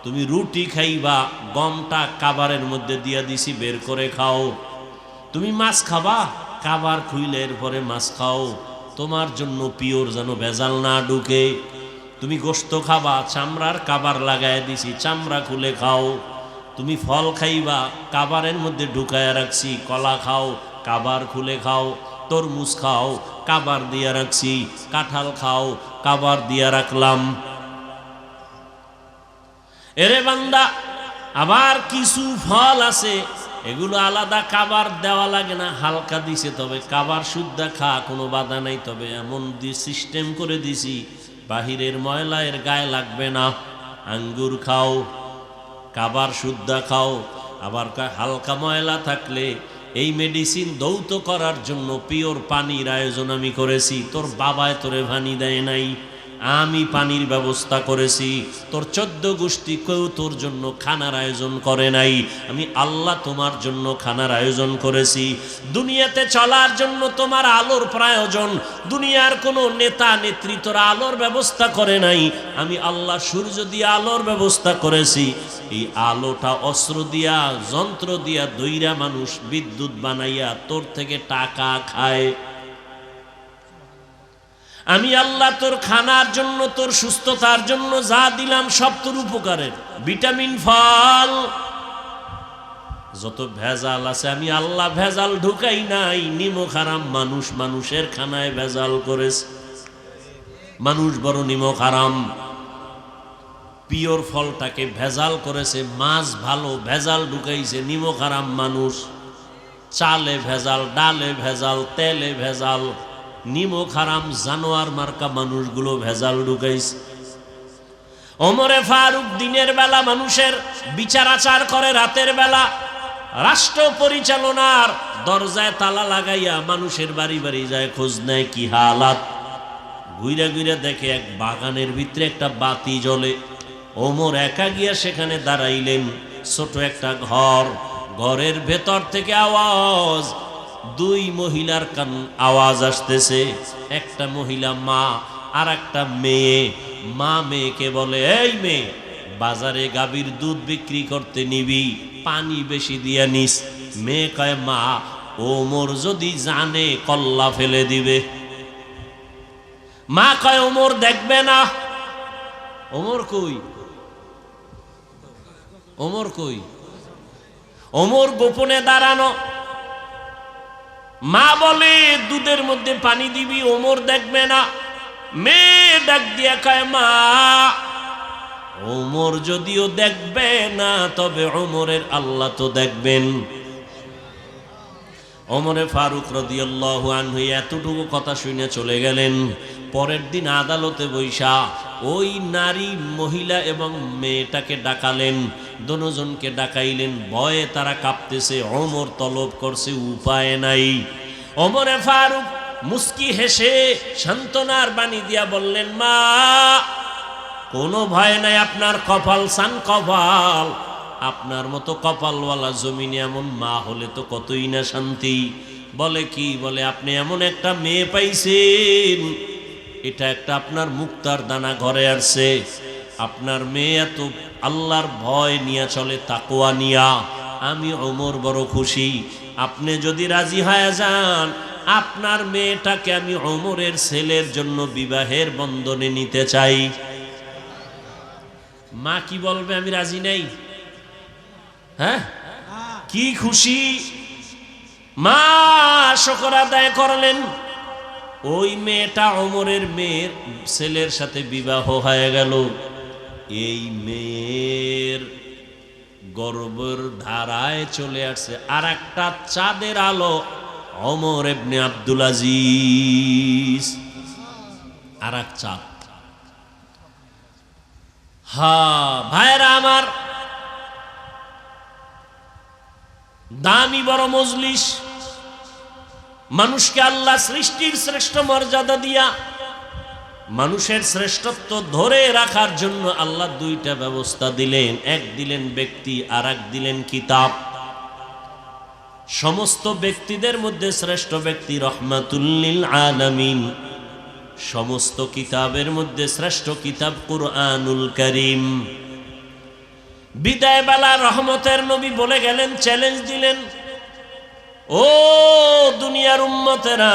তুমি রুটি খাইবা, গমটা কাবারের মধ্যে দিয়া দিছি, বের করে খাও। তুমি মাছ খাবা, কাবার খুইলে এরপরে মাছ খাও। তোমার জন্য পিওর, যেন ভেজাল না ঢুকে। তুমি গোশত খাবা, চামড়ার কাবার লাগায় দিছি, চামড়া খুলে খাও। তুমি ফল খাইবা, কাবারের মধ্যে ঢুকায় রাখছি, কলা খাও, কাবার খুলে খাও। তরমুজ খাও, কাবার দিয়া রাখছি, কাঁঠাল খাও, কাবার দিয়া রাখলাম। এরে বান্দা, আবার কিছু ফল আছে এগুলো আলাদা কাবার দেওয়া লাগে না, হালকা দিছে, তবে কাবার শুদ্ধা খা, কোনো বাধা নাই। তবে এমন সিস্টেম করে দিছি বাহিরের ময়লা এর গায়ে লাগবে না। আঙ্গুর খাও, কাবার শুদ্ধা খাও। আবার হালকা ময়লা থাকলে এই মেডিসিন দৌত করার জন্য পিওর পানির আয়োজন আমি করেছি। তোর বাবায় তোরে পানি দেয় নাই, আমি পানির ব্যবস্থা করেছি। তোর 14 গোষ্ঠী কেউ তোর জন্য খানার আয়োজন করে নাই, আমি আল্লাহ তোমার জন্য খানার আয়োজন করেছি। দুনিয়াতে চলার জন্য তোমার আলোর প্রয়োজন। দুনিয়ার কোনো নেতা নেত্রী তোর আলোর ব্যবস্থা করে নাই, আমি আল্লাহ সূর্য দিয়ে আলোর ব্যবস্থা করেছি। এই আলোটা অস্ত্র দিয়া, যন্ত্র দিয়া দইরা মানুষ বিদ্যুৎ বানাইয়া তোর থেকে টাকা খায়। আমি আল্লাহ তোর খানার জন্য, তোর সুস্থতার জন্য যা দিলাম সব তোর উপকারের। ভিটামিন, ফল, যত ভেজাল আছে আমি আল্লাহ ভেজাল ঢুকাই নাই। নিমক হারাম মানুষ মানুষের খানায় ভেজাল করেছে। মানুষ বড় নিমক হারাম। পিওর ফলটাকে ভেজাল করেছে, মাছ ভালো ভেজাল ঢুকাইছে, নিমক হারাম মানুষ, চালে ভেজাল, ডালে ভেজাল, তেলে ভেজাল, নিমক হারাম জানোয়ার মার্কা মানুষগুলো ভেজাল ঢুকাইছে। ওমরে ফারুক দিনের বেলা মানুষের বিচার আচার করে, রাতের বেলা রাষ্ট্র পরিচালনার দরজায় তালা লাগাইয়া মানুষের বাড়ি বাড়ি যায়, খোঁজ নেয় কি হালাত। ঘুরে ঘুরে দেখে এক বাগানের ভিতরে একটা বাতি জ্বলে। ওমর একা গিয়া সেখানে দাঁড়াইলেন। ছোট একটা ঘর, ঘরের ভেতর থেকে আওয়াজ, দুই মহিলার কান আওয়াজ আসতেছে। একটা মহিলা মা, আর একটা মেয়ে। মা মেয়েকে বলে, এই মেয়ে, বাজারে গাভীর দুধ বিক্রি করতে নিবি, পানি বেশি দিয়া নিস। মেয়ে কয়, মা, ওমর যদি জানে কল্লা ফেলে দিবে। মা কয়, ওমর দেখবে না। ওমর কই? ওমর কই? ওমর গোপনে দাঁড়ানো। মা বলে, দুধের মধ্যে পানি দিবি, ওমর দেখবে না। মেয়ে ডাক দিয়া কয়, মা, ওমর যদিও দেখবে না, তবে ওমরের আল্লাহ তো দেখবেন। ওমরে ফারুক রাদিয়াল্লাহু আনহু এতটুকু কথা শুনে চলে গেলেন। পরের দিন আদালতে বৈশা ওই নারী, মহিলা এবং মেয়েটাকে ডাকালেন। দুজনকে ডাকাইলেন। ভয়ে তারা কাঁপতেছে, ওমর তলব করছে, উপায় নাই। ওমরে ফারুক মুস্কি হেসে সান্ত্বনার বাণী দিয়া বললেন, মা, কোনো ভয় নাই, আপনার কপাল সান কপাল। আপনার মতো কপালওয়ালা জমিনে এমন মা হলে তো কতই না শান্তি। বলে কি? বলে, আপনি এমন একটা মেয়ে পাইছেন, এটা একটা আপনার মুক্তার দানা ঘরে আসছে। আপনার মেয়ে এত আল্লাহর ভয় নিয়ে চলে, তাকওয়া নিয়া। আমি ওমর বড় খুশি। আপনি যদি রাজি হয়ে যান, আপনার মেয়েটাকে আমি ওমরের ছেলের জন্য বিবাহের বন্ধনে নিতে চাই। মা কি বলবে? আমি রাজি নাই। হ্যাঁ, কি খুশি! মা শুকর আদায় করলেন। ওই মেয়েটা ওমরের মেয়ের ছেলের সাথে বিবাহ হয়ে গেল। এই মেয়ের গর্বের ধারায় চলে আসছে আর একটা চাঁদের আলো, ওমর ইবনে আব্দুল আজিজ। আর এক চাঁদ। ভাইরা আমার, দামি বড় মজলিস। মানুষকে আল্লাহ সৃষ্টির শ্রেষ্ঠ মর্যাদা দিয়া মানুষের শ্রেষ্ঠত্ব ধরে রাখার জন্য আল্লাহ দুইটা ব্যবস্থা দিলেন। এক দিলেন ব্যক্তি, আর এক দিলেন কিতাব। সমস্ত ব্যক্তিদের মধ্যে শ্রেষ্ঠ ব্যক্তি রহমাতুল লিল আলামিন। সমস্ত কিতাবের মধ্যে শ্রেষ্ঠ কিতাব কুরআনুল কারীম। বিদায় বেলা রহমতের নবী বলে গেলেন, চ্যালেঞ্জ দিলেন, ও দুনিয়ার উম্মতেরা,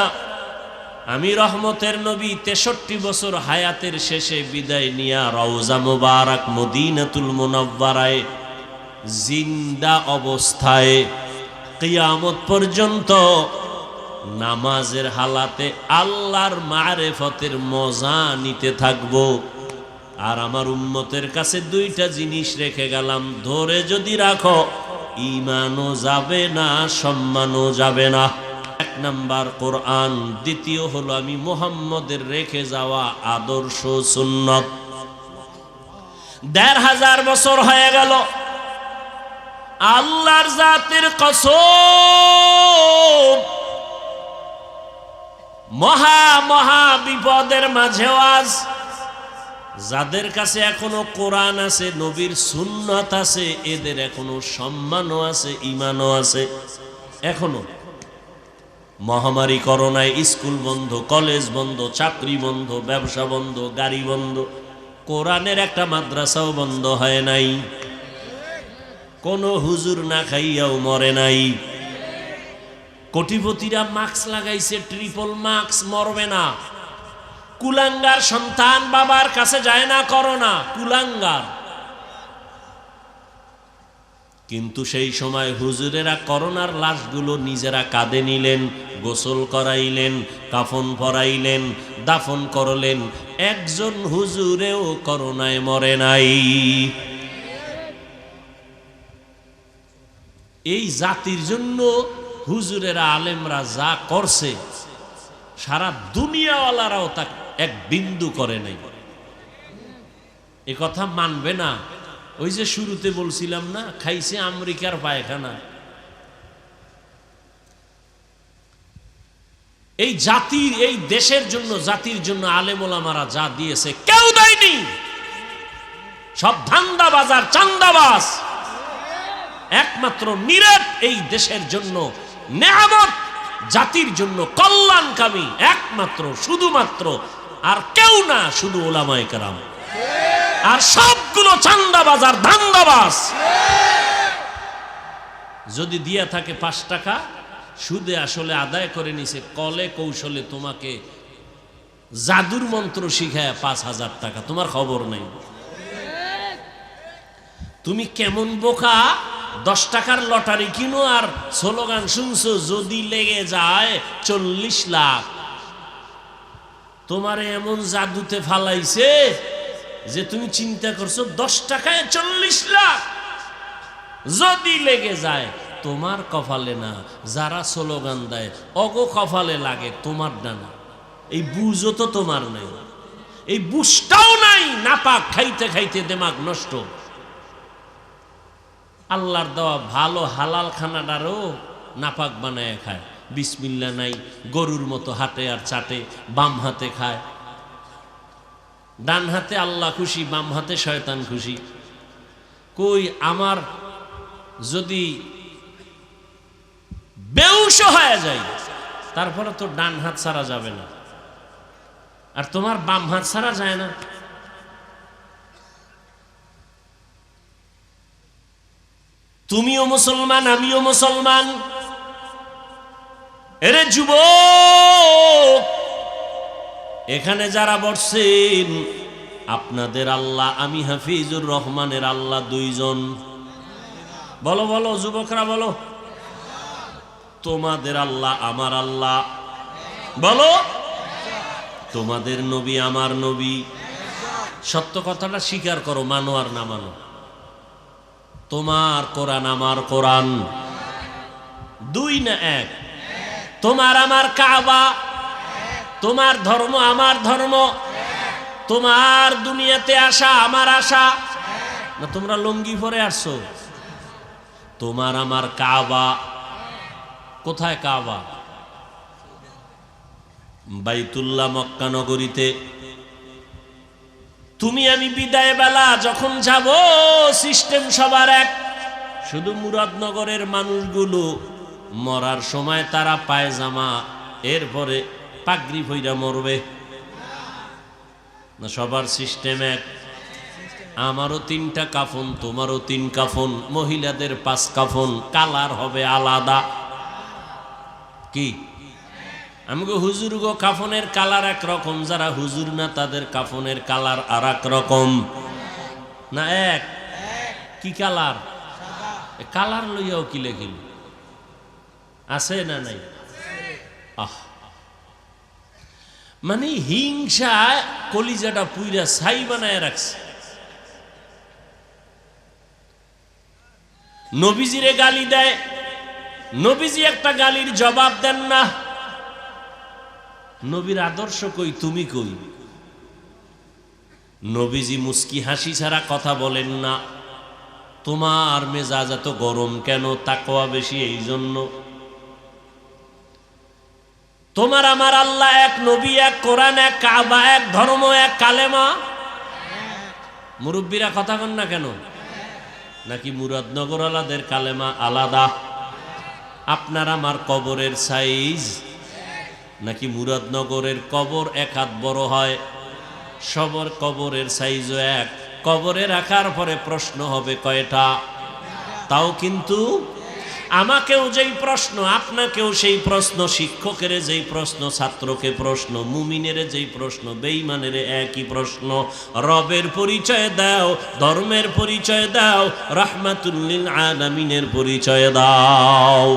আমি রহমতের নবী 63 বছর হায়াতের শেষে বিদায় নিয়া রওজা মুবারক মদিনাতুল মুনাওয়ারায় জিন্দা অবস্থায় কিয়ামত পর্যন্ত নামাজের হালাতে আল্লাহর মারেফতের মজা নিতে থাকব। আর আমার উম্মতের কাছে দুইটা জিনিস রেখে গেলাম, ধরে যদি রাখো, ঈমানও যাবে না, সম্মানও যাবে না। এক নাম্বার কোরআন, দ্বিতীয় হলো আমি মুহাম্মদের রেখে যাওয়া আদর্শ সুন্নত। ১৫০০ বছর হয়ে গেল, আল্লাহর জাতের কসম, মহা মহা বিপদের মাঝেও আজ যাদের কাছে এখনো কোরআন আছে, নবীর সুন্নাত আছে, এদের এখনো সম্মানও আছে, ঈমানও আছে। এখনো মহামারী করোনায় স্কুল বন্ধ, কলেজ বন্ধ, চাকরি বন্ধ, ব্যবসা বন্ধ, গাড়ি বন্ধ, কোরআনের একটা মাদ্রাসাও বন্ধ হয় নাই। কোনো হুজুর না খাইয়াও মরে নাই। কোটিপতিরা মাস্ক লাগাইছে, ট্রিপল মাস্ক, মরবে না। কুলাঙ্গার সন্তান বাবার কাছে যায় না করোনা, কুলাঙ্গার। কিন্তু সেই সময় হুজুরেরা করোনার লাশগুলো নিজেরা কাঁধে নিলেন, গোসল করাইলেন, কাফন পরাইলেন, দাফন করলেন। একজন হুজুরেও করোনায় মরে নাই। এই জাতির জন্য হুজুরেরা আলেমরা যা করছে সারা দুনিয়াওয়ালারাও তা এক বিন্দু করে নাই। এ কথা মানবে না। ওই যে শুরুতে বলছিলাম না, খাইছে আমেরিকার পায়খানা। এই জাতির, এই দেশের জন্য, জাতির জন্য আলেম ওলামারা যা দিয়েছে কেউ দেয়নি। সব ধান্দাবাজ আর চান্দাবাজ। একমাত্র নীরব এই দেশের জন্য নেয়ামত, জাতির জন্য কল্যাণকামী একমাত্র শুধুমাত্র আর কেউ না, শুধু ওলামায়ে কেরাম। আর সবগুলো চান্দাবাজ আর ধান্দাবাজ। যদি দিয়া থাকে 5 টাকা, সুদে আসলে আদায় করে নিছে কলে কৌশলে তোমাকে জাদুর মন্ত্র শিখায় 5,000 টাকা, তোমার খবর নাই। তুমি কেমন বোকা, 10 টাকার লটারি কিনো আর স্লোগান শুনছো যদি লেগে যায় 40 লাখ। তোমারে এমন জাদুতে ফালাইছে যে তুমি চিন্তা করছো 10 টাকায় 40 লাখ যদি লেগে যায়। তোমার কপালে না, যারা স্লোগান দেয় অগো কপালে লাগে, তোমার ডানা। এই বুঝও তো তোমার নাই, এই বুঝটাও নাই। নাপাক খাইতে খাইতে দিমাগ নষ্ট। আল্লাহর দেওয়া ভালো হালাল খানাটারও নাপাক বানায় খায়। বিসমিল্লাহ নাই, গরুর মতো হাঁটে আর চাটে, বাম হাতে খায়। ডান হাতে আল্লাহ খুশি, বাম হাতে শয়তান খুশি। কই আমার যদি বেউস হয়ে যায় তারপরে তো ডান হাত ছাড়া যাবে না, আর তোমার বাম হাত ছাড়া যায় না। তুমিও মুসলমান, আমিও মুসলমান। এরে যুবক, এখানে যারা বসছেন আপনাদের আল্লাহ, আমি হাফিজুর রহমানের আল্লাহ 2 জন। বলো বলো যুবকরা বলো। তোমাদের আল্লাহ আমার আল্লাহ বলো। তোমাদের নবী আমার নবী। সত্য কথাটা স্বীকার করো, মানো আর না মানো। তোমার কোরআন আমার কোরআন 2 না 1? তোমার আমার কাবা, তোমার ধর্ম আমার ধর্ম, তোমার দুনিয়াতে আসা আমার আশা না? তোমরা লুঙ্গি পরে আসছো। তোমার আমার কাবা, কোথায় কাবা? বাইতুল্লাহ মক্কা নগরীতে। তুমি আমি বিদায় বেলা যখন যাব, সিস্টেম সবার এক। শুধু মুরাদনগরের মানুষগুলো মরার সময় তারা পায়জামা, এরপরে পাগড়ি পইরা মরবে না? সবার সিস্টেম এক। আমারও 3টা কাফন, তোমারও 3 কাফন, মহিলাদের 5 কাফন, কালার হবে আলাদা। কি আমাকে হুজুর গো কাফনের কালার একরকম, যারা হুজুর না তাদের কাফনের কালার আর এক রকম না? এক কি কালার? কালার লইয়াও কি লেখিল আছে না নাই? আহ, মানে হিংসা কলিজাটা পুইরা ছাই বানায় রাখছে। নবীজিরে গালি দেয়, নবীজি একটা গালির জবাব দেন না। নবীর আদর্শ কই, তুমি কই? নবীজি মুস্কি হাসি ছাড়া কথা বলেন না। তোমার মেজাজ এত গরম কেন? তাকওয়া বেশি এই জন্য। তোমার আমার আল্লাহ এক, নবী এক, কোরআন এক, কাবা এক, ধর্ম এক, কালেমা। মুরব্বীরা কথা কন না কেন? নাকি মুরাদনগর আলাদের কালেমা আলাদা? আপনার আমার কবরের সাইজ নাকি মুরাদনগরের কবর 1 হাত বড় হয়? সবার কবরের সাইজও এক। কবরে রাখার পরে প্রশ্ন হবে কয়টা? তাও কিন্তু আমাকেও যেই প্রশ্ন, আপনাকেও সেই প্রশ্ন, শিক্ষকের যেই প্রশ্ন, ছাত্রকে প্রশ্ন, মুমিনের যেই প্রশ্ন, বেঈমানের একই প্রশ্ন। রবের পরিচয় দাও, ধর্মের পরিচয় দাও, রাহমাতুল লিল আলামিনের পরিচয় দাও।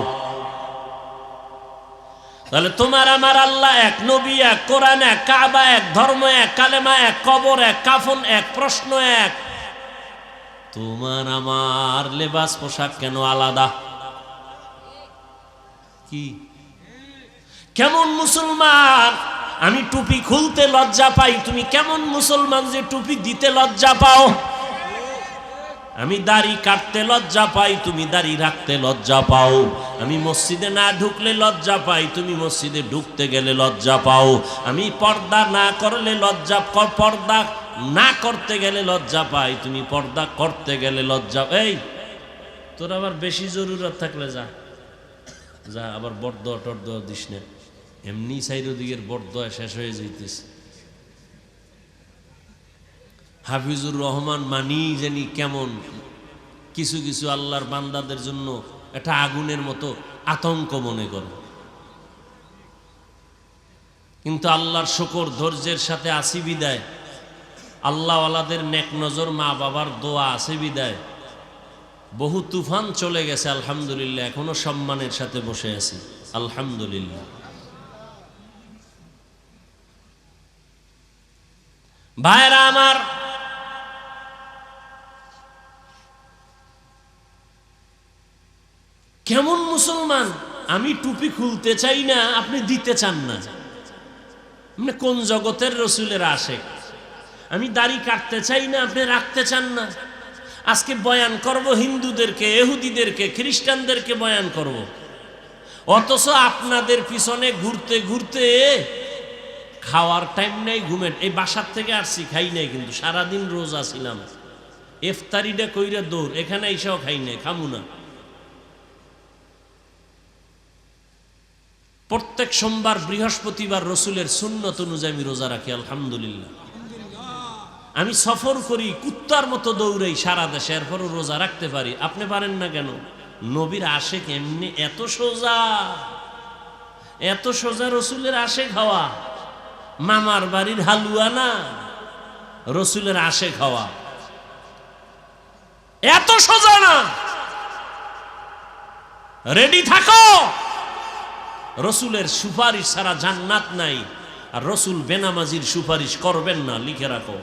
তাহলে তোমার আমার আল্লাহ এক, নবী এক, কোরআন এক, কাবা এক, ধর্ম এক, কালেমা এক, কবর এক, কাফন এক, প্রশ্ন এক। তোমার আমার লেবাস পোশাক কেন আলাদা? কি কেমন মুসলমান? আমি টুপি খুলতে লজ্জা পাই, তুমি কেমন মুসলমান যে টুপি দিতে লজ্জা পাও? আমি দাড়ি কাটতে লজ্জা পাই, তুমি দাড়ি রাখতে লজ্জা পাও। আমি মসজিদে না ঢুকলে লজ্জা পাই, তুমি মসজিদে ঢুকতে গেলে লজ্জা পাও। আমি পর্দা না করলে লজ্জা, পর্দা না করতে গেলে লজ্জা পাই, তুমি পর্দা করতে গেলে লজ্জা। এই তোর আবার বেশি জরুরত থাকলে যা যা, আবার বরদোয়া টরদোয়া দিস না, এমনি চারিদিকের বরদোয়া শেষ হয়ে যাইতেছে। হাফিজুর রহমান মানি জানি কেমন কিছু কিছু আল্লাহর বান্দাদের জন্য একটা আগুনের মতো আতঙ্ক মনে করে, কিন্তু আল্লাহর শুকর ধৈর্যের সাথে আসি বিদায়, আল্লাহওয়ালাদের নেক নজর, মা বাবার দোয়া আছে বিদায় বহু তুফান চলে গেছে। আলহামদুলিল্লাহ, এখনো সম্মানের সাথে বসে আছি আলহামদুলিল্লাহ। ভাইরা আমার, কেমন মুসলমান? আমি টুপি খুলতে চাই না, আপনি দিতে চান না, মানে কোন জগতের রসুলের আশেক? আমি দাড়ি কাটতে চাই না, আপনি রাখতে চান না। আজকে বয়ান করব হিন্দুদেরকে, ইহুদিদেরকে, খ্রিস্টানদেরকে বয়ান করব, অথচ আপনাদের পিছনে ঘুরতে ঘুরতে খাওয়ার টাইম নাই, ঘুমের। এই বাসার থেকে আসছি, খাই নাই, কিন্তু সারাদিন রোজা ছিলাম, ইফতারিটা কইরা দৌড়, এখানে এসেও খাই নাই, খামু না। প্রত্যেক সোমবার, বৃহস্পতিবার রসুলের সুন্নত অনুযায়ী আমি রোজা রাখি আলহামদুলিল্লাহ। আমি সফর করি, কুত্তার মতো দৌড়াই সারা দেশে, এরপরও রোজা রাখতে পারি। আপনি পারেন না কেন? নবীর আশেক এমনি এত সোজা, এত সোজা রসুলের আশেক হওয়া। মামার বাড়ির হালুয়া না, রসুলের আশেক হওয়া এত সোজা না। রেডি থাকো, রসুলের সুপারিশ ছাড়া জান্নাত নাই, আর রসুল বেনামাজির সুপারিশ করবেন না, লিখে রাখো।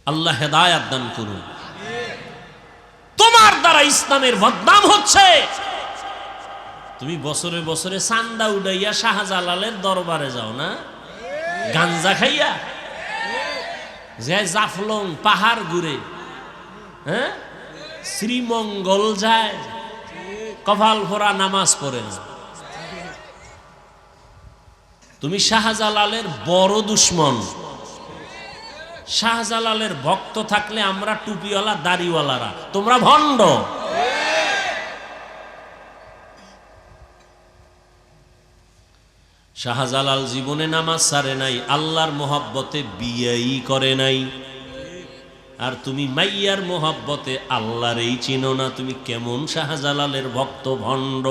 আল্লাহ হেদায়াত দান করুন। তোমার দ্বারা ইসলামের বদনাম হচ্ছে। তুমি বছরে বছরে চান্দা উড়াইয়া শাহজালালের দরবারে যাও না, গাঞ্জা খাইয়া, যে জাফলং পাহাড় ঘুরে, হ্যাঁ, শ্রীমঙ্গল যায়, কপাল ভরা নামাজ পড়ে না। তুমি শাহজালালের বড় দুশ্মন। শাহজালালের ভক্ত থাকলে আমরা টুপিওয়ালা দাড়িওয়ালারা, তোমরা ভণ্ড। শাহজালাল জীবনে নামাজ ছাড়ে নাই, আল্লাহর মোহাব্বতে বিয়েই করে নাই, আর তুমি মাইয়ার মোহাব্বতে আল্লাহরই চিনো না। তুমি কেমন শাহজালালের ভক্ত, ভণ্ড।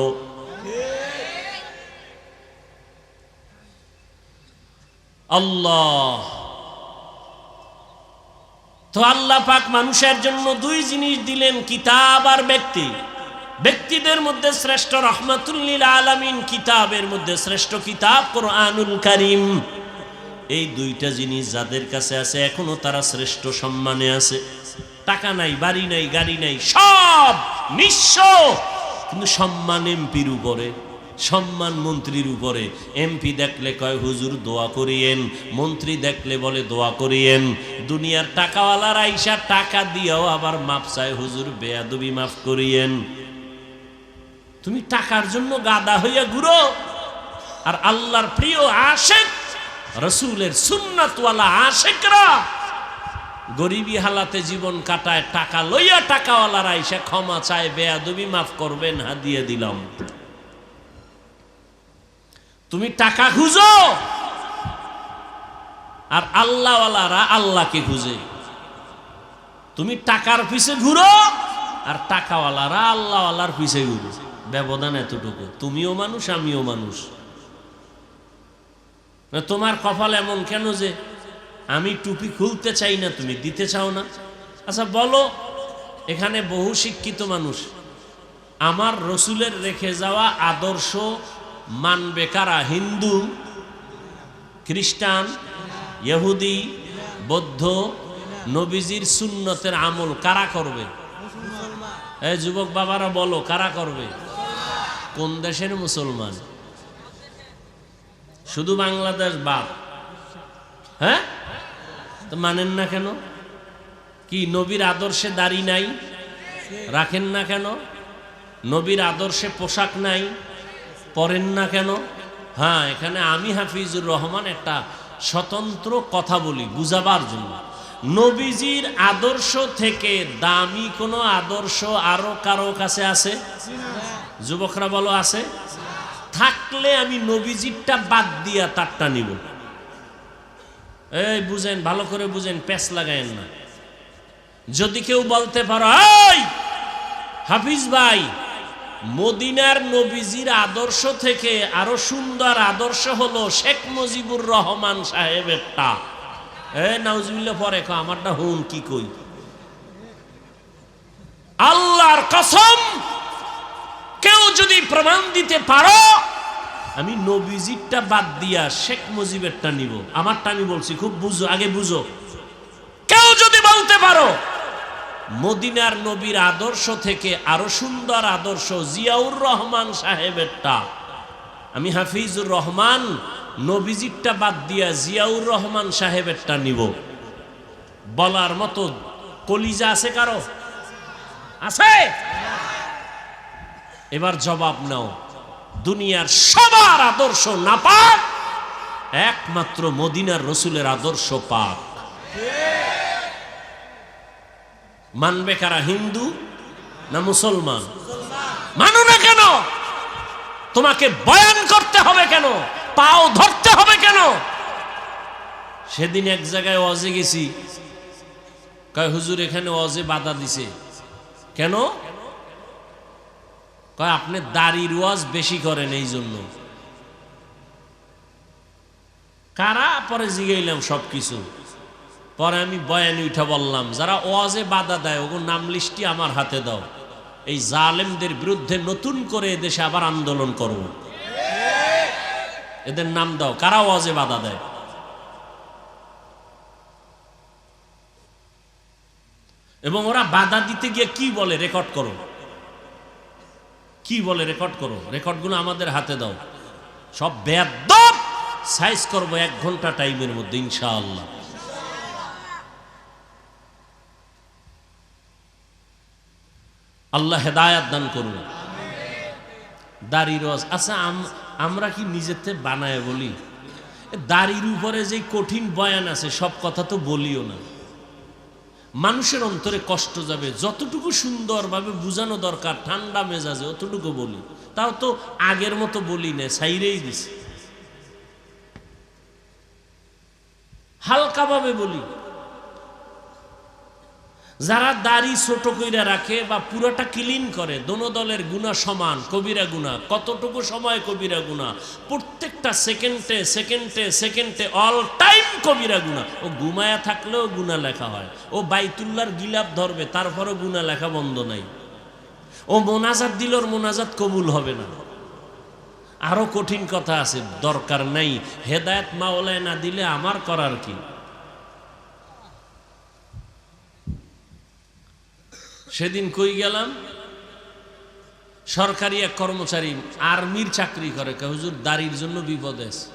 আল্লাহ তো আল্লাহ পাক মানুষের জন্য দুই জিনিস দিলেন, কিতাব আর ব্যক্তি। ব্যক্তিদের মধ্যে শ্রেষ্ঠ রহমাতুল লিল আলামিন, কিতাবের মধ্যে শ্রেষ্ঠ কিতাব কোরআনুল কারীম। এই দুইটা জিনিস যাদের কাছে আছে এখনো তারা শ্রেষ্ঠ সম্মানে আছে। টাকা নাই, বাড়ি নাই, গাড়ি নাই, সব নিঃস্ব, কিন্তু সম্মান এমপির উপরে, সম্মান মন্ত্রীর উপরে। এমপি দেখলে কয় হুজুর দোয়া করিয়েন, মন্ত্রী দেখলে বলে দোয়া করিয়েন। দুনিয়ার টাকাওয়ালার আইসা টাকা দিয়েও আবার মাপ চায়, হুজুর বেয়াদবি মাফ করিয়েন। তুমি টাকার জন্য গাদা হইয়া ঘুরো, আর আল্লাহর প্রিয় আশেক, রসুলের সুন্নাতওয়ালা আশেকরা গরিবী হালাতে জীবন কাটায়, টাকা লইয়া টাকাওয়ালারা আইসা ক্ষমা চায়, বেয়াদবি মাফ করবেন, হাদিয়ে দিলাম। তুমি টাকা খুঁজো, আর আল্লাহওয়ালারা আল্লাহকে খুঁজে। তুমি টাকার পিছে ঘুরো, আর টাকাওয়ালারা আল্লাহওয়ালার পিছে ঘুরো। ব্যবধান এতটুকু। তুমিও মানুষ, আমিও মানুষ। তোমার কপাল এমন কেন যে আমি টুপি খুলতে চাই না, তুমি দিতে চাও না? আচ্ছা বলো, এখানে বহু শিক্ষিত মানুষ, আমার রসুলের রেখে যাওয়া আদর্শ মানবে কারা? হিন্দু, খ্রিস্টান, ইহুদি, বৌদ্ধ। নবীজির সুন্নতের আমল কারা করবে? এই যুবক বাবারা বলো, কারা করবে? কোন দেশের মুসলমান? শুধু বাংলাদেশ বাদ? হ্যাঁ, তো মানেন না কেন? কি নবীর আদর্শে দাড়ি নাই? রাখেন না কেন? নবীর আদর্শে পোশাক নাই, পরেন না কেন? হ্যাঁ, এখানে আমি হাফিজুর রহমান একটা স্বতন্ত্র কথা বলি বুঝাবার জন্য। নবীজির আদর্শ থেকে দামি কোনো আদর্শ আরো কারো কাছে আছে? যুবকরা বলো, আছে? থাকলে আমি নবীজিরটা বাদ দিয়া তারটা নিব। এই বুঝেন, ভালো করে বুঝেন, প্যাচ লাগায়েন না। যদি কেউ বলতে পারো, এই হাফিজ ভাই, মদিনার নবীজির আদর্শ থেকে আরো সুন্দর আদর্শ হলো শেখ মুজিবুর রহমান সাহেবেরটা, নাউজুবিল্লাহ পরে আমারটা হুন কি কই। আল্লাহর কসম, কেউ যদি প্রমাণ দিতে পারো আমি নবীজিরটা বাদ দিয়া শেখ মুজিবেরটা নিব, আমারটা আমি বলছি, খুব বুঝো, আগে বুঝো। কেউ যদি বলতে পারো মদিনার নবীর আদর্শ থেকে আরো সুন্দর আদর্শ জিয়াউর রহমান সাহেবেরটা, আমি হাফিজুর রহমান নবীজিরটা বাদ দিয়া জিয়াউর রহমান সাহেবেরটা নিব, বলার মতো কলিজা আছে কারো? আছে? এবার জবাব নাও। দুনিয়ার সবার আদর্শ নাপাক, একমাত্র মদিনার রসুলের আদর্শ পাক। মানবে কারা? হিন্দু না মুসলমান? মানো না কেন? তোমাকে বয়ান করতে হবে কেন? পাও ধরতে হবে কেন? সেদিন এক জায়গায় ওয়াজে গেছি, কয় হুজুর এখানে ওয়াজে বাধা দিছে কেন? কয় আপনি দাড়ির ওয়াজ বেশি করেন এই জন্য। কারা? পরে জিগাইলাম সবকিছু। পরে আমি বয়ানে উঠা বললাম, যারা ওয়াজে বাধা দেয় ওগুলো নাম লিস্টি আমার হাতে দাও, এই জালেমদের বিরুদ্ধে নতুন করে এদেশে আবার আন্দোলন করব। এদের নাম দাও, কারা ওয়াজে বাধা দেয়। এবং ওরা বাধা দিতে গিয়ে কি বলে রেকর্ড করো, কি বলে রেকর্ড করো, রেকর্ডগুলো আমাদের হাতে দাও। সব বেয়াদব সাইজ করবো 1 ঘন্টা টাইমের মধ্যে ইনশাআল্লাহ। আল্লাহ হেদায়াত দান করুন। দাড়ির ওয়াজ, আচ্ছা আমরা কি নিজের থেকে বানায় বলি? দাড়ির উপরে যে কঠিন বয়ান আছে সব কথা তো বলিও না, মানুষের অন্তরে কষ্ট যাবে। যতটুকু সুন্দরভাবে বুঝানো দরকার ঠান্ডা মেজাজে অতটুকু বলি, তাও তো আগের মতো বলি না, ছাইরেই দিছি, হালকাভাবে বলি। যারা দাড়ি ছোট কইরা রাখে বা পুরোটা ক্লিন করে, দোনো দলের গুনাহ সমান, কবিরা গুনাহ। কতটুকু সময় কবিরা গুনাহ? প্রত্যেকটা সেকেন্ডে সেকেন্ডে সেকেন্ডে অল টাইম কবিরা গুনাহ। ও ঘুমায়া থাকলেও গুনাহ লেখা হয়। ও বাইতুল্লাহর গিলাপ ধরবে, তারপরও গুনাহ লেখা বন্ধ নাই। ও মোনাজাত দিল, ওর মোনাজাত কবুল হবে না। আরো কঠিন কথা আছে, দরকার নাই। হেদায়েত মাওলায় না দিলে আমার করার কি? সেদিন কই গেলাম, সরকারি এক কর্মচারী আর্মির চাকরি করে, হুজুর দাড়ির জন্য বিপদ আছে।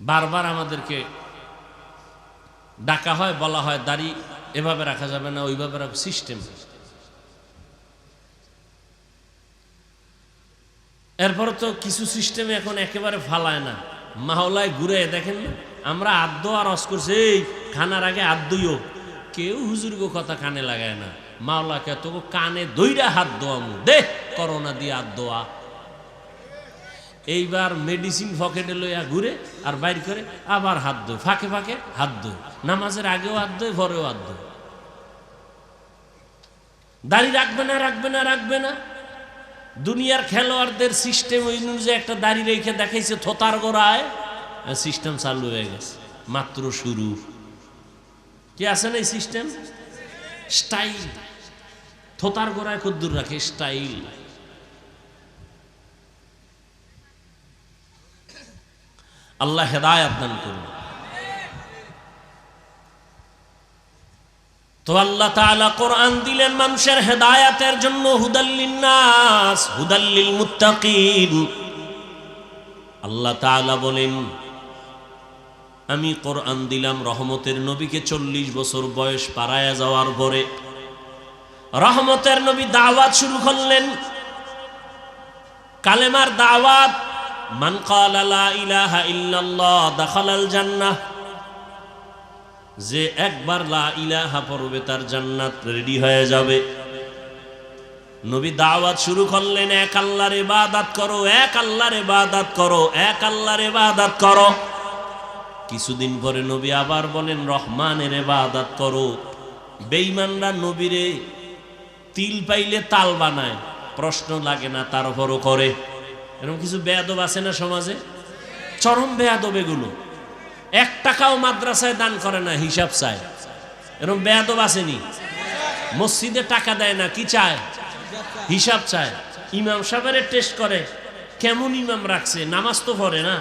বারবার আমাদেরকে ডাকা হয়, বলা হয় দাড়ি এভাবে রাখা যাবে না, ওইভাবে রাখা সিস্টেম। এরপর তো কিছু সিস্টেমে এখন একেবারে ফালায় না, মাওলায় ঘুরে দেখেন না। আমরা আদ্য আর রস করছি, এই খানার আগে আদ্যইও, কেউ হুজুর গো কথা কানে লাগায় না। মাওলাকে তো কানে দইরা হাত দোয়ামু, দে করোনা দিয়ে হাত দোয়া। এইবার মেডিসিন পকেটে লইয়া ঘুরে আর বাইর করে আবার হাত দোয়, ফাঁকে ফাঁকে হাত দোয়, নামাজের আগেও হাত দোয়, পরেও হাত দোয়। দাড়ি রাখবে না, রাখবে না, রাখবে না। দুনিয়ার খেলোয়াড়দের সিস্টেম ওই যে একটা দাড়ি রেখে দেখাইছে থোতার গোড়ায়, সিস্টেম চালু হয়ে গেছে, মাত্র শুরু। কি আছে না এই সিস্টেম? স্টাইল থোতার গোড়ায় কদ্দুর রাখে স্টাইল। আল্লাহ হেদায়েত দান করুন। তো আল্লাহ তাআলা কোরআন দিলেন মানুষের হেদায়েতের জন্য, হুদাল লিন্নাস হুদাল লিল মুত্তাকিন। আল্লাহ তাআলা বলেন আমি কোরআন দিলাম রহমতের নবীকে 40 বছর বয়স পারায়া যাওয়ার পরে রহমতের নবী দাওয়াত শুরু করলেন, কালেমার দাওয়াত। মান ক্বালা লা ইলাহা ইল্লাল্লাহ দাখালাল জান্নাহ, যে একবার লা ইলাহা পড়বে তার জান্নাত রেডি হয়ে যাবে। নবী দাওয়াত শুরু করলেন, এক আল্লাহর ইবাদত করো, এক আল্লাহর ইবাদত করো, এক আল্লাহর ইবাদত করো। কিছুদিন পরে নবী আবার বলেন রহমানের ইবাদত করো। বেঈমানরা নবীরে তিল পাইলে তাল বানায়, প্রশ্ন লাগে না তারপরও করে। এরকম কিছু বেয়াদব আছে না সমাজে? চরম বেয়াদব এগুলো। 1 টাকাও মাদ্রাসায় দান করে না, হিসাব চায়। এরকম বেয়াদব আসেনি? মসজিদে টাকা দেয় না, কি চায়? হিসাব চায়। ইমাম সাহেবের টেস্ট করে, কেমন ইমাম রাখছে, নামাজ তো পড়ে না।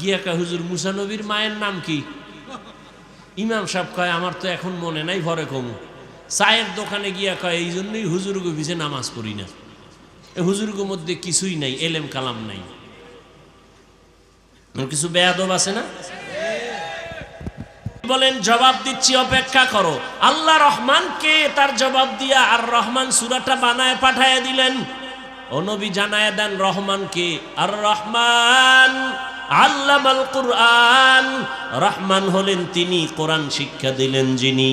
গিয়া কয় হুজুর মুসা নবীর মায়ের নাম কি? ইমাম সাহেব কয় আমার তো এখন মনে নাই, পরে কমু। চায়ের দোকানে গিয়া কয় এই জন্যই হুজুরগো ভিজে নামাজ পড়ি না। এই হুজুরগো মধ্যে কিছুই নাই, এলেম কালাম নাই। কিছু বেয়াদব আছে না? বলেন জবাব দিচ্ছি, অপেক্ষা করো। আল্লাহ রহমানকে তার জবাব দিয়া আর রহমান সূরাটা বানায় পাঠায় দিলেন। ও নবী জানায় দেন রহমানকে। আর রহমান আল্লামাল কুরআন, রহমান হলেন তিনি কোরআন শিক্ষা দিলেন যিনি,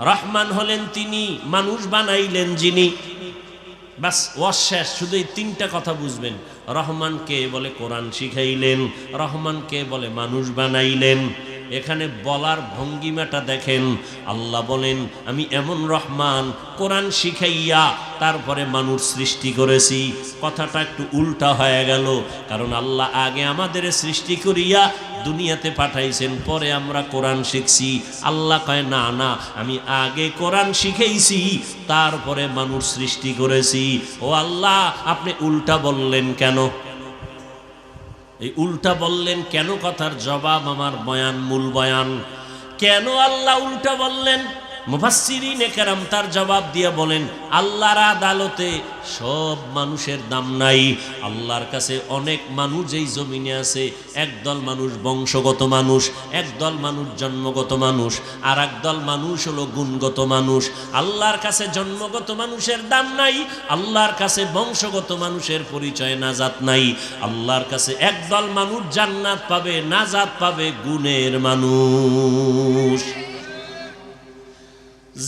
রহমান হলেন তিনি মানুষ বানাইলেন যিনি। বাস ওয়াজ শেষ। শুধু এই 3টা কথা বুঝবেন। রহমানকে বলে কোরআন শিখাইলেন, রহমানকে বলে মানুষ বানাইলেন। এখানে বলার ভঙ্গিমাটা দেখেন। আল্লাহ বলেন আমি এমন রহমান, কোরআন শিখাইয়া তারপরে মানুষ সৃষ্টি করেছি। কথাটা একটু উল্টা হয়ে গেল, কারণ আল্লাহ আগে আমাদের সৃষ্টি করিয়া দুনিয়াতে পাঠাইছেন, পরে আমরা কোরআন শিখছি। আল্লাহ কয় না না, আমি আগে কোরআন শিখাইছি তারপরে মানুষ সৃষ্টি করেছি। ও আল্লাহ আপনি উল্টা বললেন কেন? এই উল্টা বললেন কেন? কথার জবাব আমার বয়ান, মূল বয়ান। কেন আল্লাহ উল্টা বললেন? মুফাসসিরিনে কেরাম তার জবাব দিয়ে বলেন আল্লাহর আদালতে সব মানুষের দাম নাই। আল্লাহর কাছে অনেক মানুষ এই জমিনে আছে। একদল মানুষ বংশগত মানুষ, একদল মানুষ জন্মগত মানুষ, আর একদল মানুষ হলো গুণগত মানুষ। আল্লাহর কাছে জন্মগত মানুষের দাম নাই, আল্লাহর কাছে বংশগত মানুষের পরিচয় নাজাত নাই। আল্লাহর কাছে একদল মানুষ জান্নাত পাবে, নাজাত পাবে গুণের মানুষ।